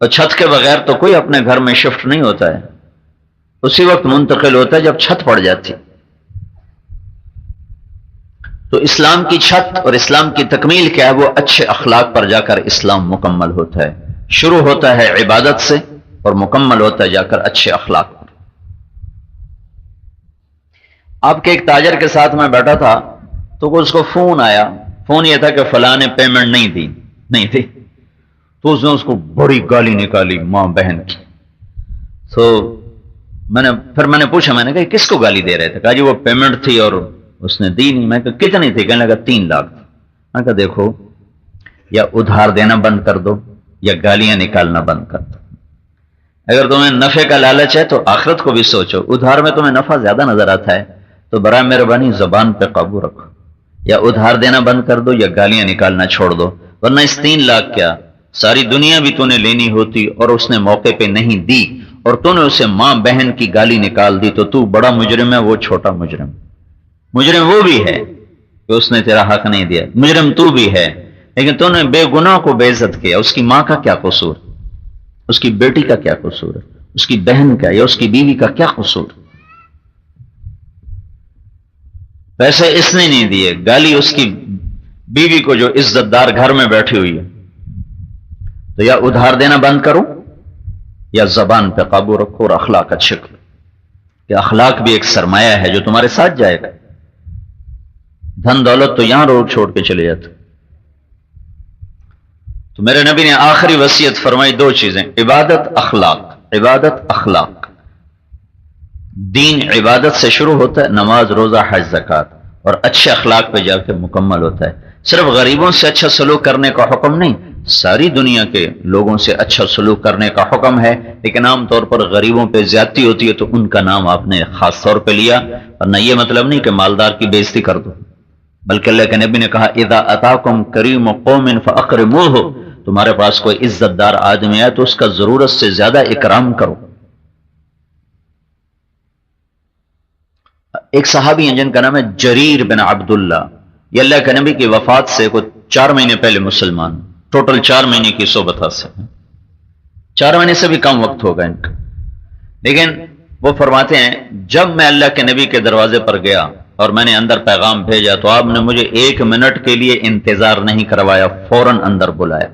اور چھت کے بغیر تو کوئی اپنے گھر میں شفٹ نہیں ہوتا ہے، اسی وقت منتقل ہوتا ہے جب چھت پڑ جاتی۔ تو اسلام کی چھت اور اسلام کی تکمیل کیا ہے؟ وہ اچھے اخلاق پر جا کر اسلام مکمل ہوتا ہے۔ شروع ہوتا ہے عبادت سے اور مکمل ہوتا ہے جا کر اچھے اخلاق پر۔ آپ کے ایک تاجر کے ساتھ میں بیٹھا تھا تو اس کو فون آیا، فون یہ تھا کہ فلاں نے پیمنٹ نہیں تھی، تو اس نے اس کو بڑی گالی نکالی ماں بہن کی۔ تو میں نے پوچھا، میں نے کہا کس کو گالی دے رہے تھے؟ کہا جی وہ پیمنٹ تھی اور اس نے دی نہیں۔ میں کہا کتنی تھی؟ کہنے لگا 3 لاکھ تھی۔ میں کہا دیکھو، یا ادھار دینا بند کر دو یا گالیاں نکالنا بند کر دو۔ اگر تمہیں نفع کا لالچ ہے تو آخرت کو بھی سوچو، ادھار میں تمہیں نفع زیادہ نظر آتا ہے تو برائے مہربانی زبان پہ قابو رکھو، یا ادھار دینا بند کر دو یا گالیاں نکالنا چھوڑ دو، ورنہ اس 3 لاکھ کیا ساری دنیا بھی تو نے لینی ہوتی اور اس نے موقع پہ نہیں دی اور تو نے اسے ماں بہن کی گالی نکال دی، تو بڑا مجرم ہے، وہ چھوٹا مجرم وہ بھی ہے کہ اس نے تیرا حق نہیں دیا، مجرم تو بھی ہے، لیکن تو نے بے گناہ کو بے عزت کیا۔ اس کی ماں کا کیا قصور، اس کی بیٹی کا کیا قصور، اس کی بہن کا یا اس کی بیوی کا کیا قصور؟ پیسے اس نے نہیں دیے، گالی اس کی بیوی کو جو عزت دار گھر میں بیٹھی ہوئی ہے۔ تو یا ادھار دینا بند کرو یا زبان پہ قابو رکھو اور اخلاق اچھے کرو، کہ اخلاق بھی ایک سرمایہ ہے جو تمہارے ساتھ جائے گا۔ دھن دولت تو یہاں روڈ چھوڑ کے چلے جاتے۔ تو میرے نبی نے آخری وصیت فرمائی 2 چیزیں، عبادت اخلاق۔ دین عبادت سے شروع ہوتا ہے، نماز روزہ حج زکات، اور اچھے اخلاق پہ جا کے مکمل ہوتا ہے۔ صرف غریبوں سے اچھا سلوک کرنے کا حکم نہیں، ساری دنیا کے لوگوں سے اچھا سلوک کرنے کا حکم ہے، لیکن عام طور پر غریبوں پہ زیادتی ہوتی ہے تو ان کا نام آپ نے خاص طور پہ لیا، ورنہ یہ مطلب نہیں کہ مالدار کی بے عزتی کر دو، بلکہ اللہ کے نبی نے کہا اذا اتاکم کریم قوم فاکرموہ، تمہارے پاس کوئی عزت دار آدمی ہے تو اس کا ضرورت سے زیادہ اکرام کرو۔ ایک صحابی ہیں جن کا نام ہے جریر بن عبداللہ، یہ اللہ کے نبی کی وفات سے کچھ 4 مہینے پہلے مسلمان، ٹوٹل 4 مہینے کی صحبت سے، 4 مہینے سے بھی کم وقت ہوگا ان کا، لیکن وہ فرماتے ہیں جب میں اللہ کے نبی کے دروازے پر گیا اور میں نے اندر پیغام بھیجا تو آپ نے مجھے 1 منٹ کے لیے انتظار نہیں کروایا، فوراً اندر بلایا۔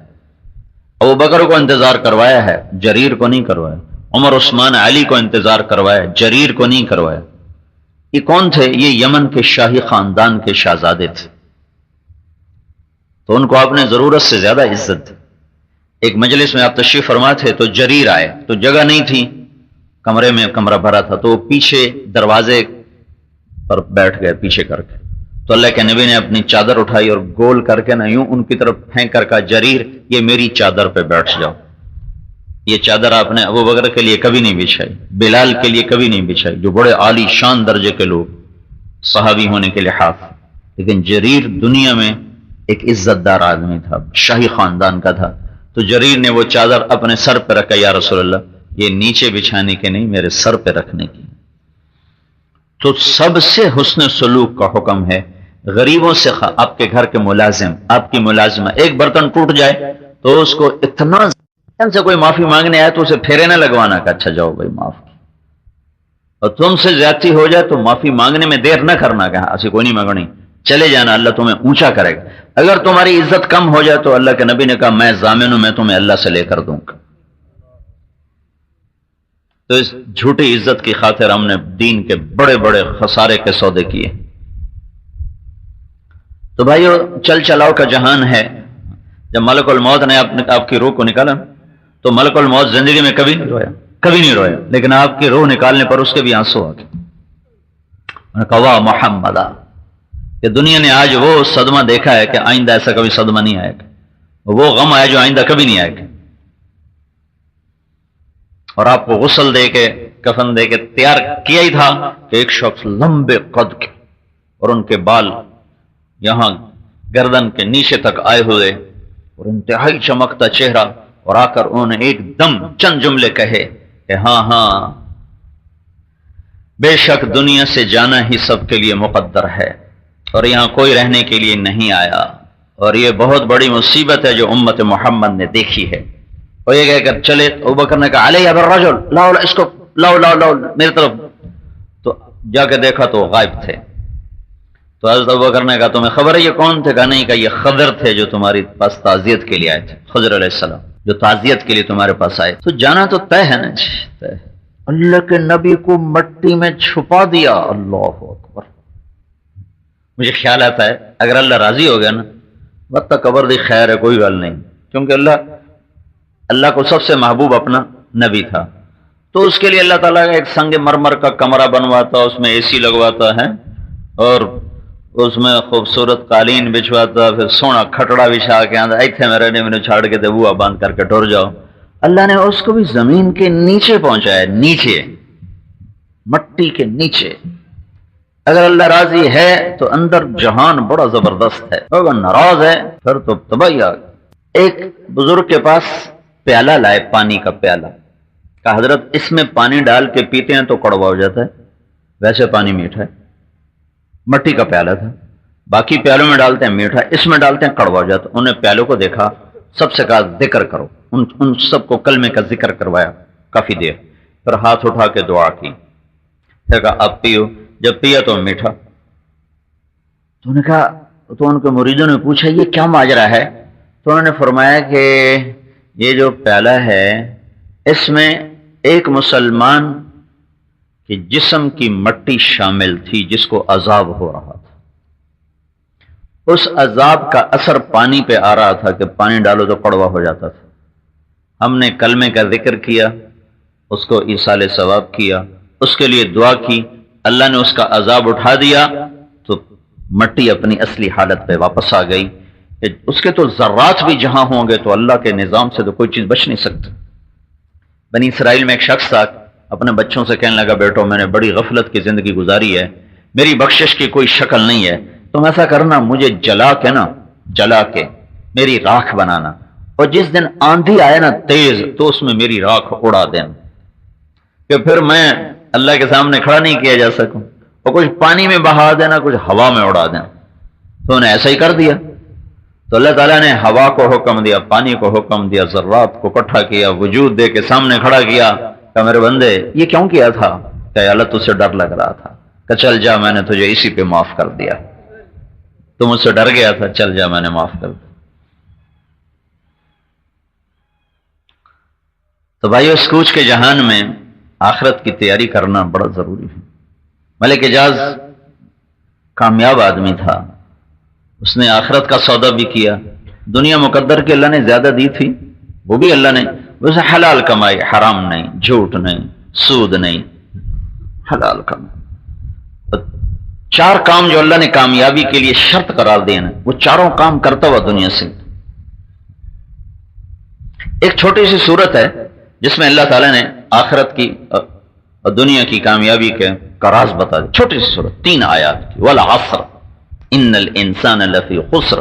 ابو بکر کو انتظار کروایا ہے، جریر کو نہیں کروایا، عمر عثمان علی کو انتظار کروایا، جریر کو نہیں کروایا۔ یہ کون تھے؟ یہ یمن کے شاہی خاندان کے شہزادے تھے، تو ان کو آپ نے ضرورت سے زیادہ عزت دی۔ ایک مجلس میں آپ تشریف فرما تھے تو جریر آئے تو جگہ نہیں تھی، کمرے میں کمرہ بھرا تھا، تو وہ پیچھے دروازے پر بیٹھ گئے پیچھے کر کے، تو اللہ کے نبی نے اپنی چادر اٹھائی اور گول کر کے یوں ان کی طرف پھینک کر کہا جریر یہ میری چادر پہ بیٹھ جاؤ۔ یہ چادر آپ نے ابو بکر کے لیے کبھی نہیں بچھائی، بلال کے لیے کبھی نہیں بچھائی، جو بڑے عالی شان درجے کے لوگ صحابی ہونے کے لحاظ، لیکن جریر دنیا میں ایک عزت دار آدمی تھا، شاہی خاندان کا تھا، تو جریر نے وہ چادر اپنے سر پہ رکھا، یا رسول اللہ یہ نیچے بچھانے کے نہیں، میرے سر پہ رکھنے کی۔ تو سب سے حسن سلوک کا حکم ہے، غریبوں سے آپ کے گھر کے ملازم، آپ کی ملازمہ، ایک برتن ٹوٹ جائے تو اس کو اتنا سے کوئی معافی مانگنے آئے تو اسے پھیرے نہ لگوانا کہ اچھا جاؤ بھائی معاف، اور تم سے زیادتی ہو جائے تو معافی مانگنے میں دیر نہ کرنا کہ ایسی کوئی نہیں مانگنی، چلے جانا، اللہ تمہیں اونچا کرے گا۔ اگر تمہاری عزت کم ہو جائے تو اللہ کے نبی نے کہا میں ضامن ہوں، میں تمہیں اللہ سے لے کر دوں گا۔ تو اس جھوٹی عزت کی خاطر ہم نے دین کے بڑے بڑے خسارے کے سودے کیے۔ تو بھائیو چل چلاؤ کا جہان ہے، جب ملک الموت نے آپ کی روح کو نکالا تو ملک الموت زندگی میں کبھی نہیں رویا، لیکن آپ کی روح نکالنے پر اس کے بھی آنسو آ گئے۔ کہا محمد، کہ دنیا نے آج وہ صدمہ دیکھا ہے کہ آئندہ ایسا کبھی صدمہ نہیں آئے گا، وہ غم آیا جو آئندہ کبھی نہیں آئے گا۔ اور آپ کو غسل دے کے کفن دے کے تیار کیا ہی تھا کہ ایک شخص لمبے قد کے اور ان کے بال یہاں گردن کے نیچے تک آئے ہوئے اور انتہائی چمکتا چہرہ، اور آ کر انہوں نے ایک دم چند جملے کہے کہ ہاں ہاں بے شک دنیا سے جانا ہی سب کے لیے مقدر ہے اور یہاں کوئی رہنے کے لیے نہیں آیا، اور یہ بہت بڑی مصیبت ہے جو امت محمد نے دیکھی ہے۔ اور یہ کہہ کر چلے، ابوبکر نے کہا علیہ بالرجل، لاؤ اس کو، لاؤ لاؤ لاؤ میری طرف، تو جا کے دیکھا تو غائب تھے۔ تو حضرت ابوبکر نے کہا تمہیں خبر ہے یہ کون تھے؟ کہا نہیں، کہ یہ خضر تھے جو تمہاری پاس تعزیت کے لیے آئے تھے، خضر علیہ السلام جو تعزیت کے لیے تمہارے پاس آئے۔ تو جانا تو طے ہے نا جی، طے۔ اللہ کے نبی کو مٹی میں چھپا دیا، اللہ اکبر۔ مجھے خیال آتا ہے اگر اللہ راضی ہو گیا نا، مت قبر دی خیر ہے، کوئی گل نہیں، کیونکہ اللہ کو سب سے محبوب اپنا نبی تھا، تو اس کے لیے اللہ تعالیٰ کا ایک سنگ مرمر کا کمرہ بنواتا، اس میں اے سی لگواتا ہے اور اس میں خوبصورت قالین بچھواتا، پھر سونا کھٹڑا بچھا کے آتا، ایتھے میں رہنے میں چھاڑ کے بوا بند کر کے ٹر جاؤ۔ اللہ نے اس کو بھی زمین کے نیچے پہنچایا، نیچے، مٹی کے نیچے۔ اگر اللہ راضی ہے تو اندر جہان بڑا زبردست ہے، اگر ناراض ہے پھر تو تباہی آ گئی۔ ایک بزرگ کے پاس پیالہ لائے، پانی کا پیالہ، کہا حضرت اس میں پانی ڈال کے پیتے ہیں تو کڑوا ہو جاتا ہے، ویسے پانی میٹھا ہے۔ مٹی کا پیالہ تھا، باقی پیالوں میں ڈالتے ہیں میٹھا، اس میں ڈالتے ہیں کڑوا ہو جاتا۔ انہوں نے پیالوں کو دیکھا، سب سے کہا ذکر کرو، ان سب کو کلمے کا ذکر کروایا کافی دیر، پھر ہاتھ اٹھا کے دعا کی، پھر کہا اب پیو۔ جب پیا تو میٹھا۔ تو نے کہا، تو ان کے مریدوں نے پوچھا یہ کیا ماجرا ہے؟ تو انہوں نے فرمایا کہ یہ جو پیالہ ہے اس میں ایک مسلمان کے جسم کی مٹی شامل تھی جس کو عذاب ہو رہا تھا، اس عذاب کا اثر پانی پہ آ رہا تھا کہ پانی ڈالو تو کڑوا ہو جاتا تھا۔ ہم نے کلمے کا ذکر کیا، اس کو ایصال ثواب کیا، اس کے لیے دعا کی، اللہ نے اس کا عذاب اٹھا دیا، تو مٹی اپنی اصلی حالت پہ واپس آ گئی۔ اس کے تو ذرات بھی جہاں ہوں گے تو اللہ کے نظام سے تو کوئی چیز بچ نہیں سکتی۔ بنی اسرائیل میں ایک شخص تھا، اپنے بچوں سے کہنے لگا بیٹو میں نے بڑی غفلت کی زندگی گزاری ہے، میری بخشش کی کوئی شکل نہیں ہے، تم ایسا کرنا مجھے جلا کے میری راکھ بنانا، اور جس دن آندھی آئے نا تیز تو اس میں میری راکھ اڑا دینا، کہ پھر میں اللہ کے سامنے کھڑا نہیں کیا جا سکوں، اور کچھ پانی میں بہا دینا، کچھ ہوا میں اڑا دینا۔ تو انہیں ایسا ہی کر دیا۔ تو اللہ تعالیٰ نے ہوا کو حکم دیا، پانی کو حکم دیا، ذرات کو اکٹھا کیا، وجود دے کے سامنے کھڑا کیا، کہ میرے بندے یہ کیوں کیا تھا؟ کہ اللہ تجھ سے ڈر لگ رہا تھا، کہ چل جا میں نے تجھے اسی پہ معاف کر دیا، تو مجھ سے ڈر گیا تھا، چل جا میں نے معاف کر دیا۔ تو بھائیو اس کوچ کے جہان میں آخرت کی تیاری کرنا بڑا ضروری ہے۔ ملک حجاز کامیاب آدمی تھا، اس نے آخرت کا سودا بھی کیا، دنیا مقدر کے اللہ نے زیادہ دی تھی، وہ بھی اللہ نے اسے حلال کمائی، حرام نہیں، جھوٹ نہیں، سود نہیں، حلال کمائی۔ 4 کام جو اللہ نے کامیابی کے لیے شرط قرار دیے نا، وہ چاروں کام کرتا ہوا دنیا سے۔ ایک چھوٹی سی صورت ہے جس میں اللہ تعالیٰ نے آخرت کی اور دنیا کی کامیابی کے راز بتا دی، چھوٹی سی صورت 3 آیات کی، والعصر ان الانسان لفی خسر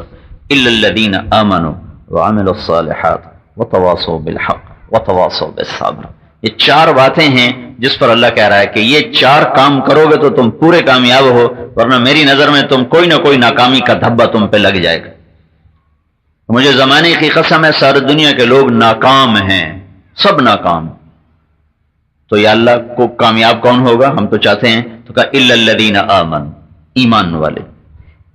الا الذین آمنوا وعملوا الصالحات وتواصوا بالحق وتواصوا بالصبر۔ یہ 4 باتیں ہیں جس پر اللہ کہہ رہا ہے کہ یہ 4 کام کرو گے تو تم پورے کامیاب ہو، ورنہ میری نظر میں تم کوئی نہ کوئی ناکامی کا دھبا تم پہ لگ جائے گا۔ مجھے زمانے کی قسم ہے ساری دنیا کے لوگ ناکام ہیں، سب ناکام۔ تو یا اللہ کو کامیاب کون ہوگا؟ ہم تو چاہتے ہیں، تو کہا الا الذین آمنوا، ایمان والے۔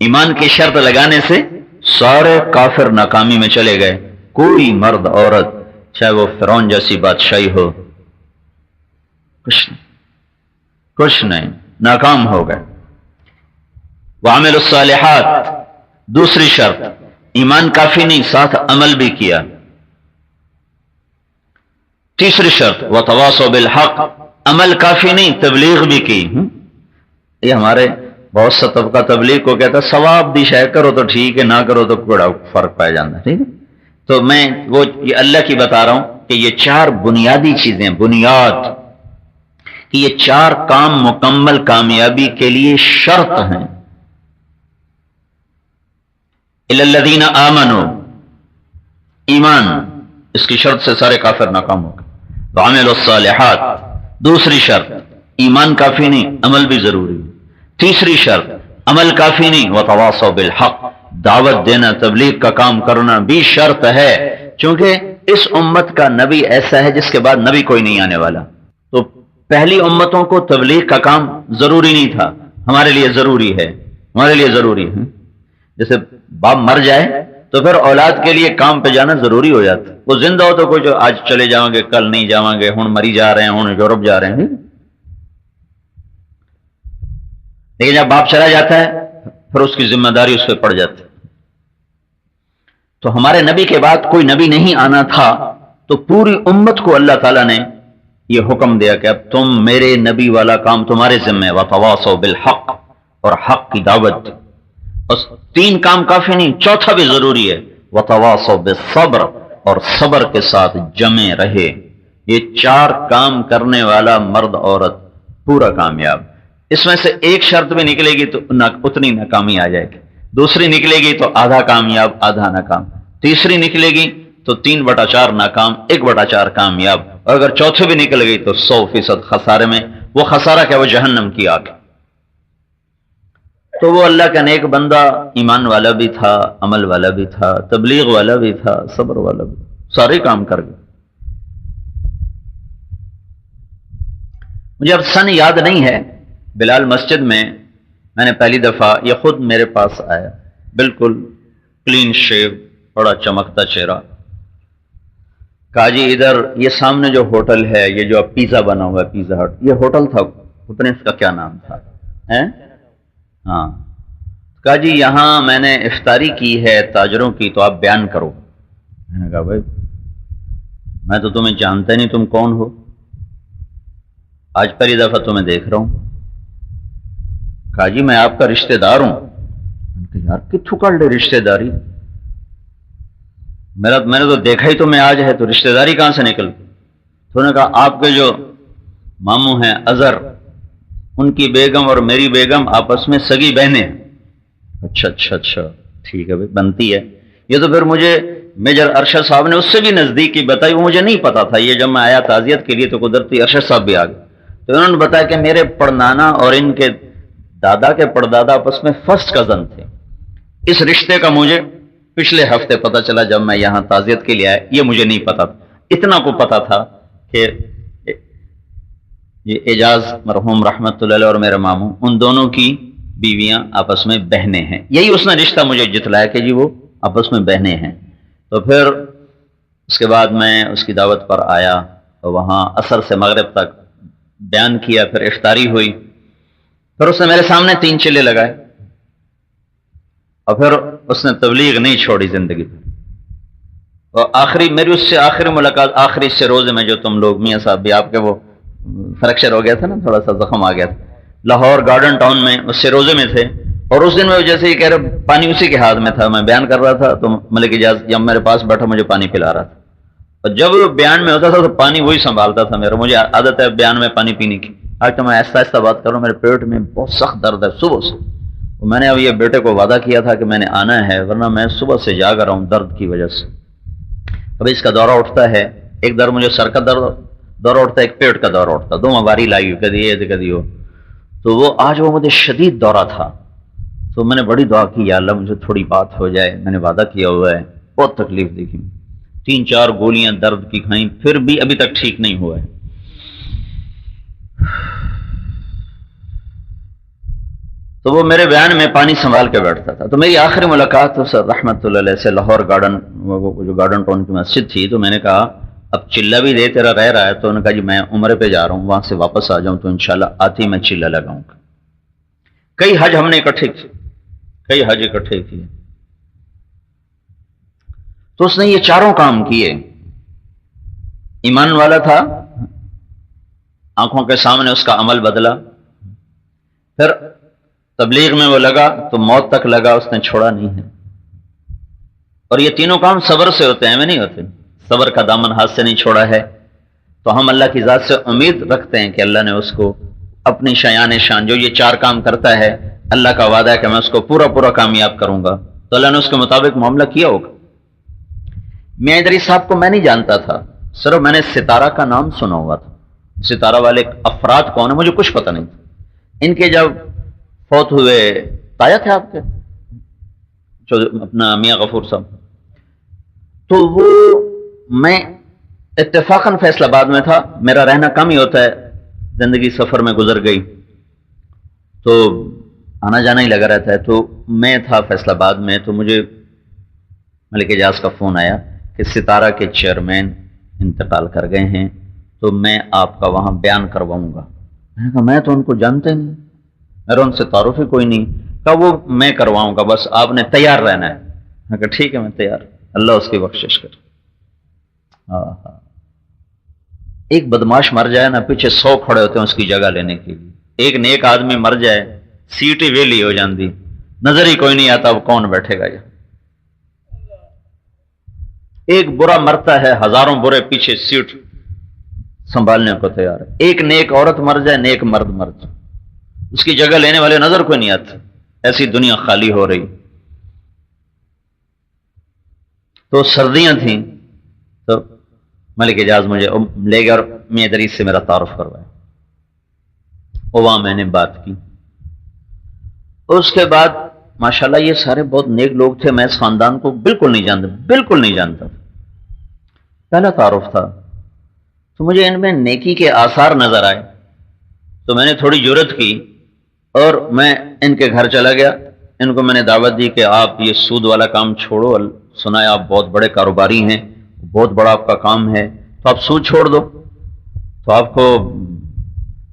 ایمان کی شرط لگانے سے سارے کافر ناکامی میں چلے گئے، کوئی مرد عورت چاہے وہ فرعون جیسی بادشاہی ہو، کچھ نہیں، ناکام ہو گئے۔ وعملوا الصالحات، دوسری شرط، ایمان کافی نہیں، ساتھ عمل بھی کیا۔ تیسری شرط وتواصوا بالحق، عمل کافی نہیں، تبلیغ بھی کی۔ یہ ہمارے بہت سا طبقہ تبلیغ کو کہتا ہے ثواب دی شے کرو تو ٹھیک ہے، نہ کرو تو بڑا فرق پایا جاتا ہے، ٹھیک ہے۔ تو میں وہ یہ اللہ کی بتا رہا ہوں، کہ یہ 4 بنیادی چیزیں، بنیاد کہ یہ 4 کام مکمل کامیابی کے لیے شرط ہیں. الا الذین آمنوا، ایمان اس کی شرط سے سارے کافر ناکام ہو گئے. وعملوا الصالحات، دوسری شرط ایمان کافی نہیں، عمل بھی ضروری ہے. تیسری شرط عمل کافی نہیں، وتواصوا بالحق، دعوت دینا تبلیغ کا کام کرنا بھی شرط ہے، چونکہ اس امت کا نبی ایسا ہے جس کے بعد نبی کوئی نہیں آنے والا. تو پہلی امتوں کو تبلیغ کا کام ضروری نہیں تھا، ہمارے لیے ضروری ہے، ہمارے لیے ضروری ہے. جیسے باپ مر جائے تو پھر اولاد کے لیے کام پہ جانا ضروری ہو جاتا. وہ زندہ ہو تو کوئی جو آج چلے جاؤں گے کل نہیں جاؤں گے، ہن مری جا رہے ہیں، ہن یورپ جا رہے ہیں. لیکن جب باپ چلا جاتا ہے پھر اس کی ذمہ داری اس پہ پڑ جاتی. تو ہمارے نبی کے بعد کوئی نبی نہیں آنا تھا، تو پوری امت کو اللہ تعالیٰ نے یہ حکم دیا کہ اب تم میرے نبی والا کام تمہارے ذمہ ہے. وتواصوا بالحق، اور حق کی دعوت. بس 3 کام کافی نہیں، چوتھا بھی ضروری ہے. وتواصوا بالصبر، اور صبر کے ساتھ جمے رہے. یہ 4 کام کرنے والا مرد عورت پورا کامیاب. اس میں سے ایک شرط بھی نکلے گی تو اتنی ناکامی آ جائے گی، دوسری نکلے گی تو آدھا کامیاب آدھا ناکام، تیسری نکلے گی تو 3/4 ناکام 1/4 کامیاب، اور اگر چوتھی بھی نکل گئی تو 100% خسارے میں. وہ خسارہ کیا؟ وہ جہنم کی آگ. تو وہ اللہ کا نیک بندہ ایمان والا بھی تھا، عمل والا بھی تھا، تبلیغ والا بھی تھا، صبر والا بھی تھا، سارے کام کر گئے. مجھے اب سن یاد نہیں ہے. بلال مسجد میں نے پہلی دفعہ، یہ خود میرے پاس آیا، بالکل کلین شیو، بڑا چمکتا چہرہ. کہا جی ادھر یہ سامنے جو ہوٹل ہے، یہ جو اب پیزا بنا ہوا ہے پیزا ہٹ، یہ ہوٹل تھا، پتہ نہیں اس کا کیا نام تھا. ہاں. کہا جی یہاں میں نے افطاری کی ہے تاجروں کی، تو آپ بیان کرو. میں نے کہا بھائی میں تو تمہیں جانتا نہیں، تم کون ہو؟ آج پہلی دفعہ تمہیں دیکھ رہا ہوں. کہا جی میں آپ کا رشتہ دار ہوں. یار کتھوں کر لے رشتہ داری؟ میں نے تو دیکھا ہی تمہیں آج ہے، تو رشتہ داری کہاں سے نکل؟ تو نے کہا آپ کے جو ماموں ہیں اظہر، ان کی بیگم اور میری بیگم آپس میں سگی بہنیں. اچھا ٹھیک ہے بھائی، بنتی ہے. یہ تو پھر مجھے میجر ارشد صاحب نے اس سے بھی نزدیکی بتائی، وہ مجھے نہیں پتا تھا. یہ جب میں آیا تعزیت کے لیے تو قدرتی ارشد صاحب بھی آ گئے، تو انہوں نے بتایا کہ میرے پڑنانا اور ان کے دادا کے پردادا آپس میں فرسٹ کزن تھے. اس رشتے کا مجھے پچھلے ہفتے پتا چلا جب میں یہاں تعزیت کے لیے آیا. یہ مجھے نہیں پتا تھا. اتنا کو پتا تھا کہ یہ اعجاز مرحوم رحمت اللہ علیہ اور میرے ماموں، ان دونوں کی بیویاں آپس میں بہنیں ہیں. یہی اس نے رشتہ مجھے جتلایا کہ جی وہ آپس میں بہنیں ہیں. تو پھر اس کے بعد میں اس کی دعوت پر آیا، تو وہاں عصر سے مغرب تک بیان کیا، پھر افطاری ہوئی. پھر اس نے میرے سامنے 3 چلے لگائے، اور پھر اس نے تبلیغ نہیں چھوڑی زندگی میں. اور میری اس سے آخری ملاقات آخری سے روزے میں، جو تم لوگ میاں صاحب بھی آپ کے وہ فریکچر ہو گیا تھا نا، تھوڑا سا زخم آ گیا تھا، لاہور گارڈن ٹاؤن میں اس سے روزے میں تھے. اور اس دن میں جیسے یہ کہہ رہے پانی اسی کے ہاتھ میں تھا، میں بیان کر رہا تھا تو ملک اجاز جب میرے پاس بیٹھا مجھے پانی پلا رہا تھا. اور جب وہ بیان میں ہوتا تھا تو پانی وہی سنبھالتا تھا میرا. مجھے عادت ہے بیان میں پانی پینے کی. آج تو میں آہستہ آہستہ بات کر رہا ہوں، میرے پیٹ میں بہت سخت درد ہے صبح سے. میں نے اب یہ بیٹے کو وعدہ کیا تھا کہ میں نے آنا ہے، ورنہ میں صبح سے جاگ رہا ہوں درد کی وجہ سے. ابھی اس کا دورہ اٹھتا ہے، ایک در مجھے سر کا دورہ اٹھتا ہے، ایک پیٹ کا دورہ اٹھتا ہے، 2 باری لائی کدی یہ کدی ہو. تو وہ آج وہ مجھے شدید دورہ تھا، تو میں نے بڑی دعا کی، یا اللہ مجھے تھوڑی بات ہو جائے، میں نے وعدہ کیا ہوا ہے. بہت تکلیف دیکھی، 3-4 گولیاں درد کی کھائیں، پھر بھی ابھی تک ٹھیک نہیں ہوا ہے. تو وہ میرے بیان میں پانی سنبھال کے بیٹھتا تھا. تو میری آخری ملاقات سر رحمت اللہ علیہ سے لاہور گارڈن، وہ جو گارڈن ٹاؤن کی مسجد تھی. تو میں نے کہا اب چلہ بھی دے تیرا رہ رہا ہے. تو انہوں نے کہا جی میں عمرے پہ جا رہا ہوں، وہاں سے واپس آ جاؤں تو انشاءاللہ آتی میں چلہ لگاؤں گا. کئی حج ہم نے اکٹھے کیے، تو اس نے یہ 4 کام کیے. ایمان والا تھا، آنکھوں کے سامنے اس کا عمل بدلا. پھر تبلیغ میں وہ لگا تو موت تک لگا، اس نے چھوڑا نہیں ہے. اور یہ 3 کام صبر سے ہوتے ہیں، میں نہیں ہوتے. صبر کا دامن ہاتھ سے نہیں چھوڑا ہے، تو ہم اللہ کی ذات سے امید رکھتے ہیں کہ اللہ نے اس کو اپنی شایان شان جو یہ 4 کام کرتا ہے، اللہ کا وعدہ ہے کہ میں اس کو پورا پورا کامیاب کروں گا، تو اللہ نے اس کے مطابق معاملہ کیا ہوگا۔ میاں ادریس صاحب کو میں نہیں جانتا تھا، صرف میں نے ستارہ کا نام سنا ہوا تھا۔ ستارہ والے افراد کون ہیں مجھے کچھ پتہ نہیں تھا۔ ان کے جب فوت ہوئے، تایا تھے آپ کے جو اپنا میاں غفور صاحب، تو وہ میں اتفاقاً فیصل آباد میں تھا، میرا رہنا کم ہی ہوتا ہے، زندگی سفر میں گزر گئی تو آنا جانا ہی لگا رہتا ہے، تو میں تھا فیصل آباد میں، تو مجھے ملک اعجاز کا فون آیا کہ ستارہ کے چیئرمین انتقال کر گئے ہیں، تو میں آپ کا وہاں بیان کرواؤں گا۔ میں نے کہا میں تو ان کو جانتا ہی نہیں، میرا ان سے تعارف ہی کوئی نہیں۔ کہا وہ میں کرواؤں گا، بس آپ نے تیار رہنا ہے۔ میں کہا ٹھیک ہے میں تیار، اللہ اس کی بخشش کرے۔ ایک بدماش مر جائے نا، پیچھے 100 کھڑے ہوتے ہیں اس کی جگہ لینے کے لیے۔ ایک نیک آدمی مر جائے، سیٹ ہی ویلی ہو جاندی، نظر ہی کوئی نہیں آتا اب کون بیٹھے گا۔ یہ ایک برا مرتا ہے، ہزاروں برے پیچھے سیٹ سنبھالنے کو تیار ہے۔ ایک نیک عورت مر جائے، نیک مرد مر جائے، اس کی جگہ لینے والے نظر کوئی نہیں آتے۔ ایسی دنیا خالی ہو رہی۔ تو سردیاں تھیں تو ملک اعجاز مجھے لے گیا اور میاں ادریس سے میرا تعارف کروایا، اور وہاں میں نے بات کی۔ اس کے بعد ماشاءاللہ یہ سارے بہت نیک لوگ تھے، میں اس خاندان کو بالکل نہیں جانتا، بالکل نہیں جانتا تھا، پہلا تعارف تھا۔ تو مجھے ان میں نیکی کے آثار نظر آئے، تو میں نے تھوڑی جرت کی اور میں ان کے گھر چلا گیا۔ ان کو میں نے دعوت دی کہ آپ یہ سود والا کام چھوڑو، سنا ہے آپ بہت بڑے کاروباری ہیں، بہت بڑا آپ کا کام ہے، تو آپ سود چھوڑ دو تو آپ کو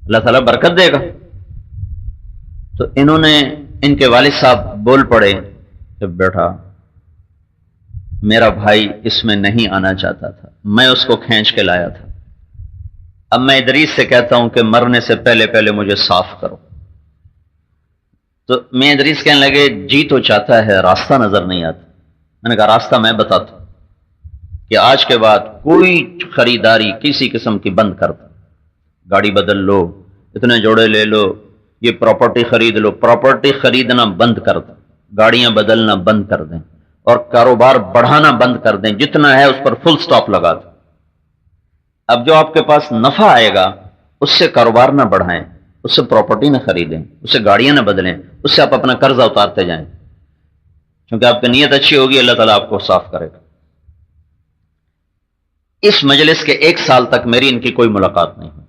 اللہ تعالیٰ برکت دے گا۔ تو انہوں نے، ان کے والد صاحب بول پڑے کہ بیٹا میرا بھائی اس میں نہیں آنا چاہتا تھا، میں اس کو کھینچ کے لایا تھا، اب میں ادریس سے کہتا ہوں کہ مرنے سے پہلے پہلے مجھے صاف کرو۔ تو میں ادریس کہنے لگے جی تو چاہتا ہے، راستہ نظر نہیں آتا۔ میں نے کہا راستہ میں بتاتا ہوں کہ آج کے بعد کوئی خریداری کسی قسم کی بند کر دو، گاڑی بدل لو، اتنے جوڑے لے لو، یہ پراپرٹی خرید لو، پراپرٹی خریدنا بند کر دیں، گاڑیاں بدلنا بند کر دیں، اور کاروبار بڑھانا بند کر دیں، جتنا ہے اس پر فل سٹاپ لگا دیں۔ اب جو آپ کے پاس نفع آئے گا اس سے کاروبار نہ بڑھائیں، اس سے پراپرٹی نہ خریدیں، اس سے گاڑیاں نہ بدلیں، اس سے آپ اپنا قرضہ اتارتے جائیں، کیونکہ آپ کی نیت اچھی ہوگی، اللہ تعالیٰ آپ کو صاف کرے گا۔ اس مجلس کے 1 سال تک میری ان کی کوئی ملاقات نہیں ہوئی۔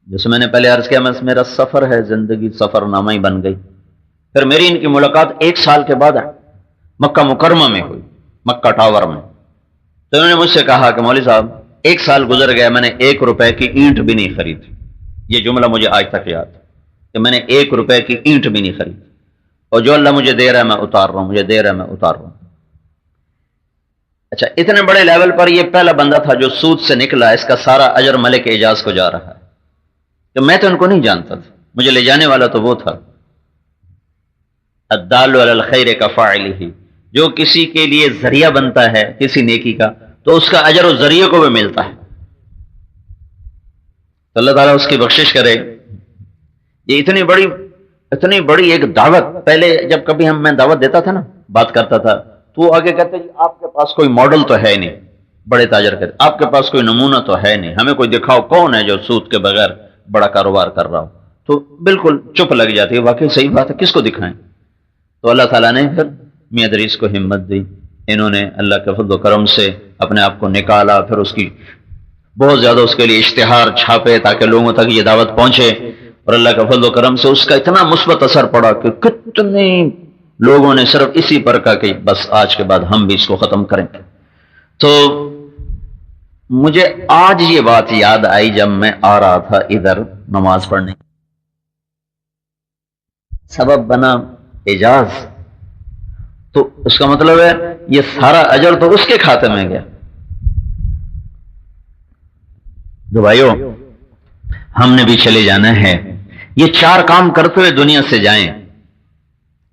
جیسے میں نے پہلے عرض کیا، میرا سفر ہے، زندگی سفر نامہ ہی بن گئی۔ پھر میری ان کی ملاقات 1 سال کے بعد مکہ مکرمہ میں ہوئی، مکہ ٹاور میں۔ تو انہوں نے مجھ سے کہا کہ مولوی صاحب 1 سال گزر گیا، میں نے 1 روپے کی اینٹ بھی نہیں خریدی۔ یہ جملہ مجھے آج تک یاد ہے کہ میں نے 1 روپے کی اینٹ بھی نہیں خریدی، اور جو اللہ مجھے دے رہا ہے میں اتار رہا ہوں، مجھے دے رہا ہے میں اتار رہا ہوں۔ اچھا، اتنے بڑے لیول پر یہ پہلا بندہ تھا جو سود سے نکلا، اس کا سارا اجر ملک اعجاز کو جا رہا ہے، کہ میں تو ان کو نہیں جانتا تھا، مجھے لے جانے والا تو وہ تھا۔ الدال علی الخیر کفاعلہ، جو کسی کے لیے ذریعہ بنتا ہے کسی نیکی کا تو اس کا اجر اس ذریعے کو بھی ملتا ہے۔ تو اللہ تعالیٰ اس کی بخشش کرے۔ یہ اتنی بڑی ایک دعوت، پہلے جب کبھی میں دعوت دیتا تھا نا، بات کرتا تھا، تو وہ آگے کہتے جی آپ کے پاس کوئی ماڈل تو ہے نہیں، بڑے تاجر کہتے آپ کے پاس کوئی نمونہ تو ہے نہیں، ہمیں کوئی دکھاؤ کون ہے جو سود کے بغیر بڑا کاروبار کر رہا ہو۔ تو بالکل چپ لگ جاتی ہے، واقعی صحیح بات ہے، کس کو دکھائیں؟ تو اللہ تعالیٰ نے پھر میاں ادریس کو ہمت دی، انہوں نے اللہ کے فضل و کرم سے اپنے آپ کو نکالا، پھر اس کی بہت زیادہ اس کے لیے اشتہار چھاپے تاکہ لوگوں تک یہ دعوت پہنچے، اور اللہ کے فضل و کرم سے اس کا اتنا مثبت اثر پڑا کہ کتنے لوگوں نے صرف اسی پر کہا کہ بس آج کے بعد ہم بھی اس کو ختم کریں گے۔ تو مجھے آج یہ بات یاد آئی جب میں آ رہا تھا ادھر نماز پڑھنے، سبب بنا اعجاز، تو اس کا مطلب ہے یہ سارا اجر تو اس کے کھاتے میں گیا۔ جو بھائیو ہم نے بھی چلے جانا ہے، یہ 4 کام کرتے ہوئے دنیا سے جائیں،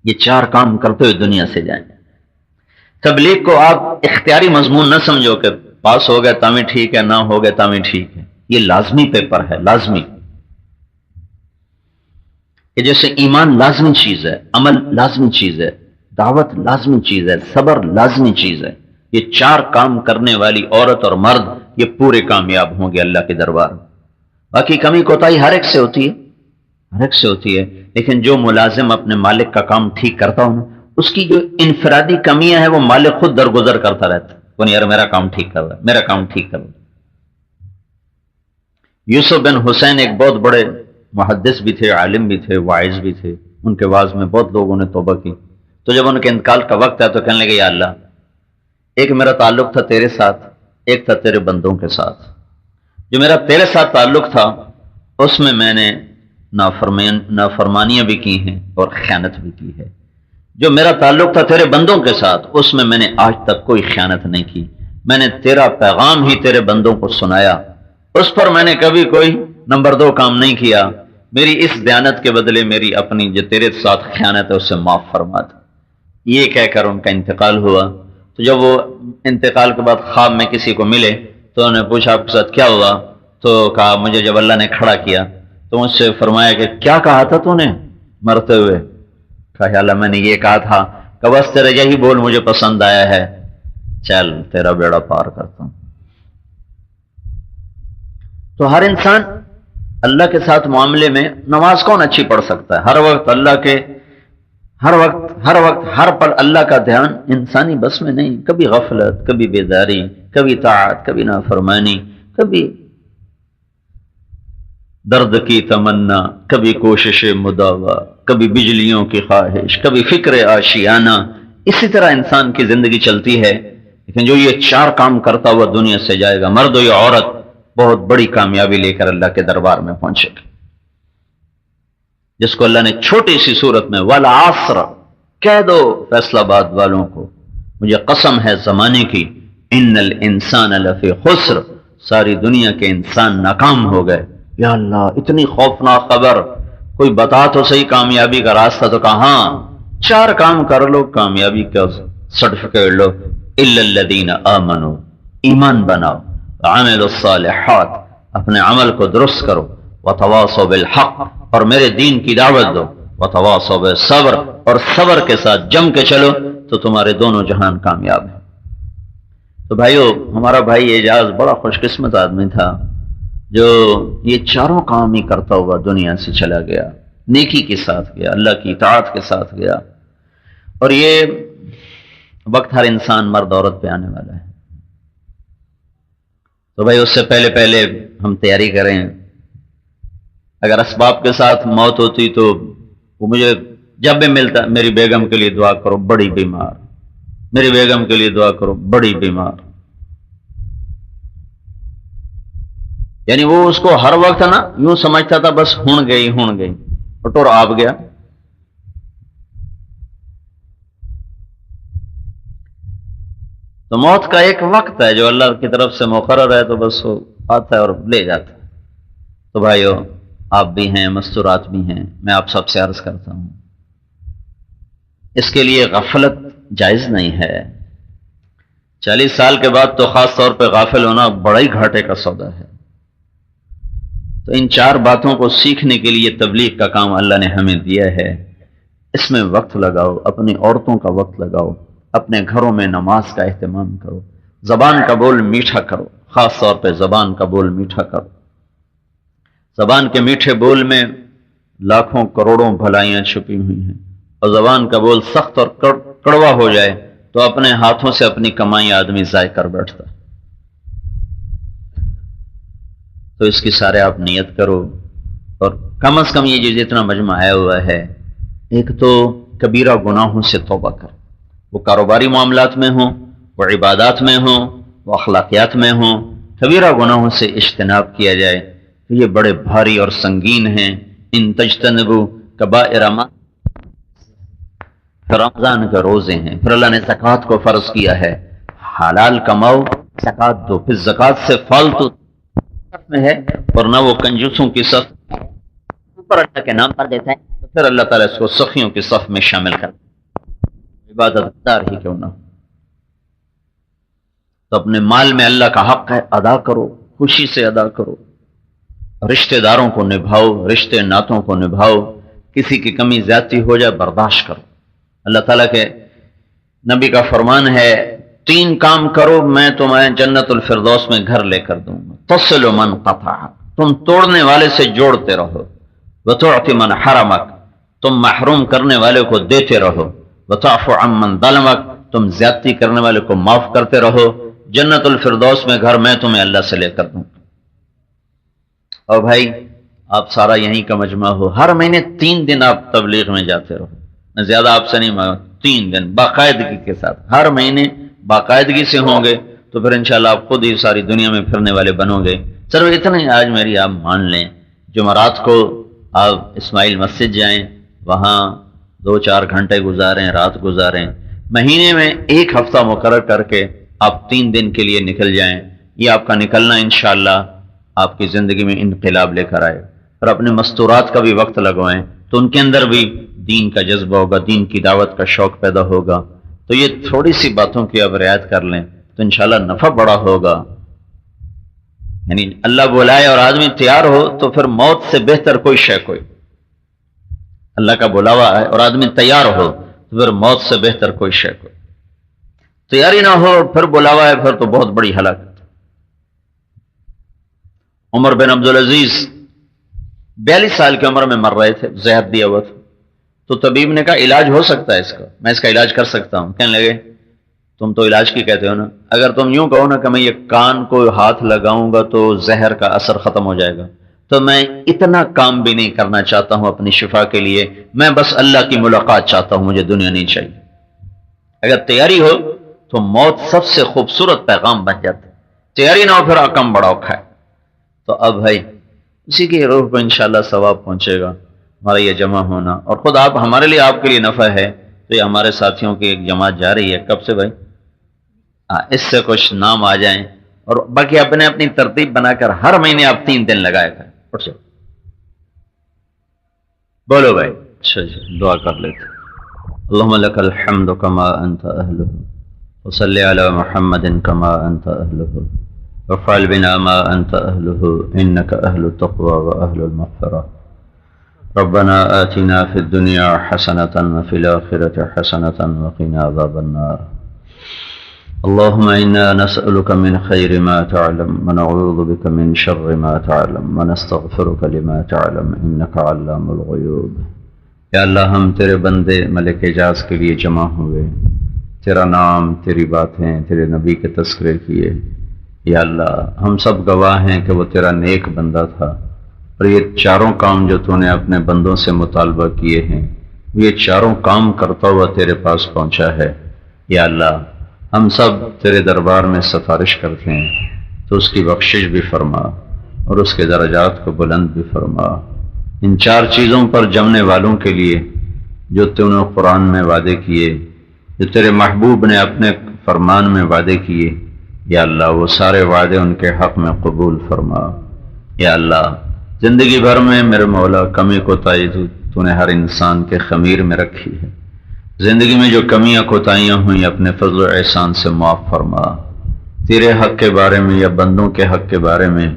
یہ 4 کام کرتے ہوئے دنیا سے جائیں۔ تبلیغ کو آپ اختیاری مضمون نہ سمجھو کہ پاس ہو گئے تاویں ٹھیک ہے، نہ ہو گئے تاویں ٹھیک ہے. یہ لازمی پیپر ہے، لازمی. کہ جیسے ایمان لازمی چیز ہے، عمل لازمی چیز ہے، دعوت لازمی چیز ہے، صبر لازمی چیز ہے. یہ 4 کام کرنے والی عورت اور مرد یہ پورے کامیاب ہوں گے اللہ کے دربار. باقی کمی کوتاہی ہر ایک سے ہوتی ہے، ہر ایک سے ہوتی ہے. لیکن جو ملازم اپنے مالک کا کام ٹھیک کرتا ہو نا، اس کی جو انفرادی کمیاں ہیں وہ مالک خود درگزر کرتا رہتا ہے. کون یار میرا کام ٹھیک کر رہا ہے، میرا کام ٹھیک کر رہا ہے. یوسف بن حسین ایک بہت بڑے محدث بھی تھے، عالم بھی تھے، واعظ بھی تھے. ان کے واعظ میں بہت لوگوں نے توبہ کی. تو جب ان کے انتقال کا وقت ہے تو کہنے لگے یا اللہ، ایک میرا تعلق تھا تیرے ساتھ، ایک تھا تیرے بندوں کے ساتھ. جو میرا تیرے ساتھ تعلق تھا اس میں نے نافرمانیاں بھی کی ہیں اور خیانت بھی کی ہے. جو میرا تعلق تھا تیرے بندوں کے ساتھ اس میں نے آج تک کوئی خیانت نہیں کی. میں نے تیرا پیغام ہی تیرے بندوں کو سنایا، اس پر میں نے کبھی کوئی نمبر 2 کام نہیں کیا. میری اس دیانت کے بدلے میری اپنی جو تیرے ساتھ خیانت ہے اسے معاف فرما دے. یہ کہہ کر ان کا انتقال ہوا. تو جب وہ انتقال کے بعد خواب میں کسی کو ملے تو انہوں نے پوچھا آپ کے ساتھ کیا ہوا؟ تو کہا مجھے جب اللہ نے کھڑا کیا تو مجھ سے فرمایا کہ کیا کہا تھا تو نے مرتے ہوئے؟ کہا یا اللہ میں نے یہ کہا تھا کہ بس تیرے یہی بول مجھے پسند آیا ہے، چل تیرا بیڑا پار کرتا ہوں. تو ہر انسان اللہ کے ساتھ معاملے میں، نماز کون اچھی پڑھ سکتا ہے؟ ہر وقت اللہ کے، ہر وقت ہر پل اللہ کا دھیان انسانی بس میں نہیں. کبھی غفلت، کبھی بیداری، کبھی طاعت، کبھی نافرمانی، کبھی درد کی تمنا، کبھی کوشش مداوا، کبھی بجلیوں کی خواہش، کبھی فکر آشیانہ. اسی طرح انسان کی زندگی چلتی ہے. لیکن جو یہ 4 کام کرتا ہوا دنیا سے جائے گا، مرد ہو یا عورت، بہت بڑی کامیابی لے کر اللہ کے دربار میں پہنچے گا. جس کو اللہ نے چھوٹی سی صورت میں والعصر کہہ دو فیصل آباد والوں کو، مجھے قسم ہے زمانے کی، ان الانسان لفی خسر، ساری دنیا کے انسان ناکام ہو گئے. یا اللہ اتنی خوفناک خبر، کوئی بتا تو صحیح کامیابی کا راستہ. تو کہا ہاں 4 کام کر لو کامیابی کا سرٹیفکیٹ لو. الا الذین آمنوا، ایمان بناؤ، عملوا الصالحات، اپنے عمل کو درست کرو، وتواصوا بالحق، اور میرے دین کی دعوت دو، وتواصوا بالصبر، اور صبر کے ساتھ جم کے چلو تو تمہارے دونوں جہان کامیاب ہیں. تو بھائیو، ہمارا بھائی اعجاز بڑا خوش قسمت آدمی تھا جو یہ 4 کام ہی کرتا ہوا دنیا سے چلا گیا، نیکی کے ساتھ گیا، اللہ کی اطاعت کے ساتھ گیا. اور یہ وقت ہر انسان مرد عورت پہ آنے والا ہے. تو بھائی اس سے پہلے ہم تیاری کریں. اگر اسباب کے ساتھ موت ہوتی تو وہ مجھے جب بھی ملتا، میری بیگم کے لیے دعا کرو بڑی بیمار، میری بیگم کے لیے دعا کرو بڑی بیمار. یعنی وہ اس کو ہر وقت نا یوں سمجھتا تھا بس ہون گئی اور ٹور آپ گیا. تو موت کا ایک وقت ہے جو اللہ کی طرف سے مقرر ہے، تو بس وہ آتا ہے اور لے جاتا ہے. تو بھائیو، آپ بھی ہیں، مستورات بھی ہیں، میں آپ سب سے عرض کرتا ہوں اس کے لیے غفلت جائز نہیں ہے. 40 سال کے بعد تو خاص طور پہ غافل ہونا بڑا ہی گھاٹے کا سودا ہے. تو ان 4 باتوں کو سیکھنے کے لیے تبلیغ کا کام اللہ نے ہمیں دیا ہے. اس میں وقت لگاؤ، اپنی عورتوں کا وقت لگاؤ، اپنے گھروں میں نماز کا اہتمام کرو، زبان کا بول میٹھا کرو، خاص طور پہ زبان کا بول میٹھا کرو. زبان کے میٹھے بول میں لاکھوں کروڑوں بھلائیاں چھپی ہوئی ہیں. اور زبان کا بول سخت اور کڑوا ہو جائے تو اپنے ہاتھوں سے اپنی کمائی آدمی ضائع کر بیٹھتا. تو اس کی سارے آپ نیت کرو. اور کم از کم یہ جو جتنا مجمع آیا ہوا ہے، ایک تو کبیرہ گناہوں سے توبہ کرو. وہ کاروباری معاملات میں ہوں، وہ عبادات میں ہوں، وہ اخلاقیات میں ہوں. کبیرہ گناہوں سے اجتناب کیا جائے. یہ بڑے بھاری اور سنگین ہیں. ان تجتنبوا کبائر ما، رمضان کے روزے ہیں، پھر اللہ نے زکوٰۃ کو فرض کیا ہے. حلال کماؤ، زکوٰۃ دو. پھر زکوٰۃ سے فالتو میں ہے اور نہ وہ کنجوسوں کی صف اوپر اللہ کے نام پر دیتا ہے، تو پھر اللہ تعالیٰ اس کو سخیوں کی صف میں شامل کر. عبادت دار ہی کیوں نہ ہو. تو اپنے مال میں اللہ کا حق ہے ادا کرو، خوشی سے ادا کرو، رشتہ داروں کو نبھاؤ، رشتے ناتوں کو نبھاؤ، کسی کی کمی زیادتی ہو جائے برداشت کرو۔ اللہ تعالیٰ کے نبی کا فرمان ہے 3 کام کرو میں تمہیں جنت الفردوس میں گھر لے کر دوں گا۔ تصل من قطع، تم توڑنے والے سے جوڑتے رہو، وتعطی من حرمک، تم محروم کرنے والے کو دیتے رہو، وتعفو عن من ظلمک، تم زیادتی کرنے والے کو معاف کرتے رہو، جنت الفردوس میں گھر میں تمہیں اللہ سے لے کر دوں گا۔ اور بھائی آپ سارا یہیں کا مجمع ہو، ہر مہینے 3 دن آپ تبلیغ میں جاتے رہو، میں زیادہ آپ سے نہیں مانگا، 3 دن باقاعدگی کے ساتھ ہر مہینے باقاعدگی سے ہوں گے تو پھر انشاءاللہ آپ خود ہی ساری دنیا میں پھرنے والے بنو گے۔ صرف اتنا ہی آج میری آپ مان لیں، جمعرات کو آپ اسماعیل مسجد جائیں، وہاں 2-4 گھنٹے گزاریں، رات گزاریں، مہینے میں 1 ہفتہ مقرر کر کے آپ 3 دن کے لیے نکل جائیں، یہ آپ کا نکلنا انشاءاللہ آپ کی زندگی میں انقلاب لے کر آئے۔ اور اپنے مستورات کا بھی وقت لگوائیں تو ان کے اندر بھی دین کا جذبہ ہوگا، دین کی دعوت کا شوق پیدا ہوگا۔ تو یہ تھوڑی سی باتوں کی آپ رعایت کر لیں تو انشاءاللہ نفع بڑا ہوگا۔ یعنی اللہ بلائے اور آدمی تیار ہو تو پھر موت سے بہتر کوئی شے کوئی، اللہ کا بلاوا ہے اور آدمی تیار ہو تو پھر موت سے بہتر کوئی شے کوئی، تیاری نہ ہو پھر بلاوا ہے پھر تو بہت بڑی ہلاکت۔ عمر بن عبدالعزیز 42 سال کی عمر میں مر رہے تھے، زہر دیا ہوا تھا، تو طبیب نے کہا علاج ہو سکتا ہے اس کا، میں اس کا علاج کر سکتا ہوں۔ کہنے لگے تم تو علاج کی کہتے ہو نا، اگر تم یوں کہو نا کہ میں یہ کان کو ہاتھ لگاؤں گا تو زہر کا اثر ختم ہو جائے گا، تو میں اتنا کام بھی نہیں کرنا چاہتا ہوں اپنی شفا کے لیے، میں بس اللہ کی ملاقات چاہتا ہوں، مجھے دنیا نہیں چاہیے۔ اگر تیاری ہو تو موت سب سے خوبصورت پیغام بن جاتا ہے، تیاری نہ ہو پھر کم بڑا اوکھا ہے۔ تو اب بھائی اسی کی روح کو انشاءاللہ ثواب پہنچے گا ہمارا یہ جمع ہونا، اور خود آپ ہمارے لیے آپ کے لیے نفع ہے۔ تو یہ ہمارے ساتھیوں کی ایک جماعت جا رہی ہے، کب سے بھائی؟ اس سے کچھ نام آ جائیں، اور باقی اپنے اپنی ترتیب بنا کر ہر مہینے آپ 3 دن لگائے گا۔ اٹھ جاؤ بولو بھائی، اچھا جی دعا کر لیتے۔ اللہم لک الحمد کما انت اہلہ، وصلی علی محمد کما انت اہلہ، وافعل بنا ما انت اہلہ، انک اہل التقوی واہل المغفرہ۔ ربنا آتنا فی الدنیا حسنۃ وفی الآخرۃ حسنۃ وقنا عذاب النار۔ اللهم إنا نسألك من خير ما تعلم ونعوذ بك من شر ما تعلم ونستغفرك لما تعلم إنك علام الغيوب۔ یا اللہ ہم تیرے بندے ملک اعجاز کے لیے جمع ہوئے، تیرا نام، تیری باتیں، تیرے نبی کے تذکرے کیے۔ یا اللہ ہم سب گواہ ہیں کہ وہ تیرا نیک بندہ تھا، اور یہ چاروں کام جو تو نے اپنے بندوں سے مطالبہ کیے ہیں یہ چاروں کام کرتا ہوا تیرے پاس پہنچا ہے۔ یا اللہ ہم سب تیرے دربار میں سفارش کرتے ہیں تو اس کی بخشش بھی فرما اور اس کے درجات کو بلند بھی فرما۔ ان 4 چیزوں پر جمنے والوں کے لیے جو تو نے قرآن میں وعدے کیے، جو تیرے محبوب نے اپنے فرمان میں وعدے کیے، یا اللہ وہ سارے وعدے ان کے حق میں قبول فرما۔ یا اللہ زندگی بھر میں میرے مولا کمی کوتاہی تو نے ہر انسان کے خمیر میں رکھی ہے، زندگی میں جو کمیاں کوتاہیاں ہوئیں اپنے فضل و احسان سے معاف فرما۔ تیرے حق کے بارے میں یا بندوں کے حق کے بارے میں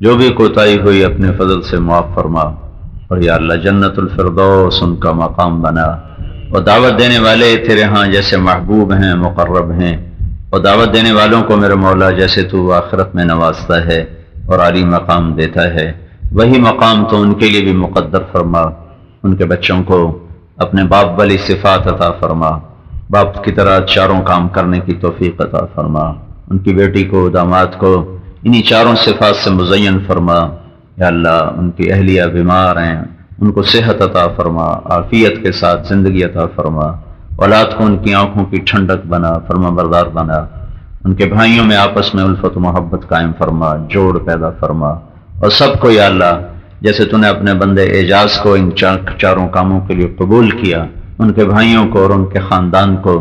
جو بھی کوتاہی ہوئی اپنے فضل سے معاف فرما، اور یا اللہ جنت الفردوس ان کا مقام بنا، اور دعوت دینے والے تیرے ہاں جیسے محبوب ہیں، مقرب ہیں، اور دعوت دینے والوں کو میرے مولا جیسے تو آخرت میں نوازتا ہے اور عالی مقام دیتا ہے، وہی مقام تو ان کے لیے بھی مقدر فرما۔ ان کے بچوں کو اپنے باپ والی صفات عطا فرما، باپ کی طرح چاروں کام کرنے کی توفیق عطا فرما۔ ان کی بیٹی کو، داماد کو انہی چاروں صفات سے مزین فرما۔ یا اللہ ان کی اہلیہ بیمار ہیں، ان کو صحت عطا فرما، عافیت کے ساتھ زندگی عطا فرما۔ اولاد کو ان کی آنکھوں کی ٹھنڈک بنا، فرما بردار بنا۔ ان کے بھائیوں میں آپس میں الفت و محبت قائم فرما، جوڑ پیدا فرما۔ اور سب کو یا اللہ جیسے تو نے اپنے بندے اعجاز کو ان چاروں کاموں کے لیے قبول کیا، ان کے بھائیوں کو اور ان کے خاندان کو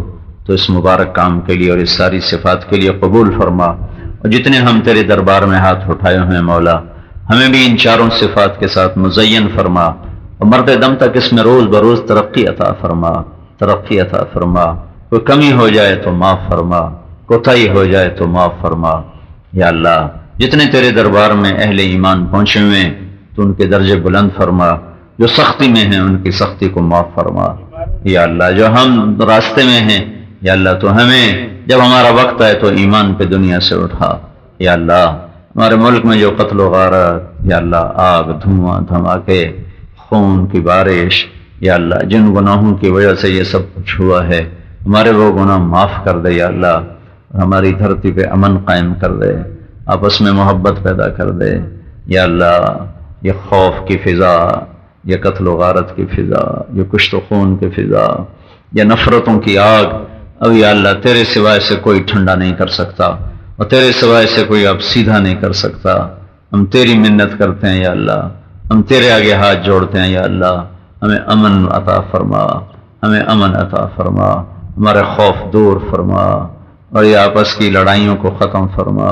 تو اس مبارک کام کے لیے اور اس ساری صفات کے لیے قبول فرما۔ اور جتنے ہم تیرے دربار میں ہاتھ اٹھائے ہوئے مولا ہمیں بھی ان چاروں صفات کے ساتھ مزین فرما، اور مرد دم تک اس میں روز بروز ترقی عطا فرما، ترقی عطا فرما۔ کوئی کمی ہو جائے تو معاف فرما، کوتاہی ہو جائے تو معاف فرما یا اللہ۔ جتنے تیرے دربار میں اہل ایمان پہنچے ہوئے ہیں تو ان کے درجے بلند فرما، جو سختی میں ہیں ان کی سختی کو معاف فرما یا اللہ۔ جو ہم راستے میں ہیں یا اللہ تو ہمیں جب ہمارا وقت آئے تو ایمان پہ دنیا سے اٹھا یا اللہ۔ ہمارے ملک میں جو قتل و غارت یا اللہ، آگ، دھواں، دھماکے، خون کی بارش یا اللہ، جن گناہوں کی وجہ سے یہ سب کچھ ہوا ہے، ہمارے وہ گناہ معاف کر دے یا اللہ، ہماری دھرتی پہ امن قائم کر دے، آپس میں محبت پیدا کر دے یا اللہ۔ یہ خوف کی فضا، یہ قتل و غارت کی فضا، یہ کشت و خون کی فضا، یہ نفرتوں کی آگ، اب یا اللہ تیرے سوائے سے کوئی ٹھنڈا نہیں کر سکتا اور تیرے سوائے سے کوئی اب سیدھا نہیں کر سکتا۔ ہم تیری منت کرتے ہیں یا اللہ، ہم تیرے آگے ہاتھ جوڑتے ہیں یا اللہ، ہمیں امن عطا فرما، ہمیں امن عطا فرما، ہمارے خوف دور فرما اور یہ آپس کی لڑائیوں کو ختم فرما۔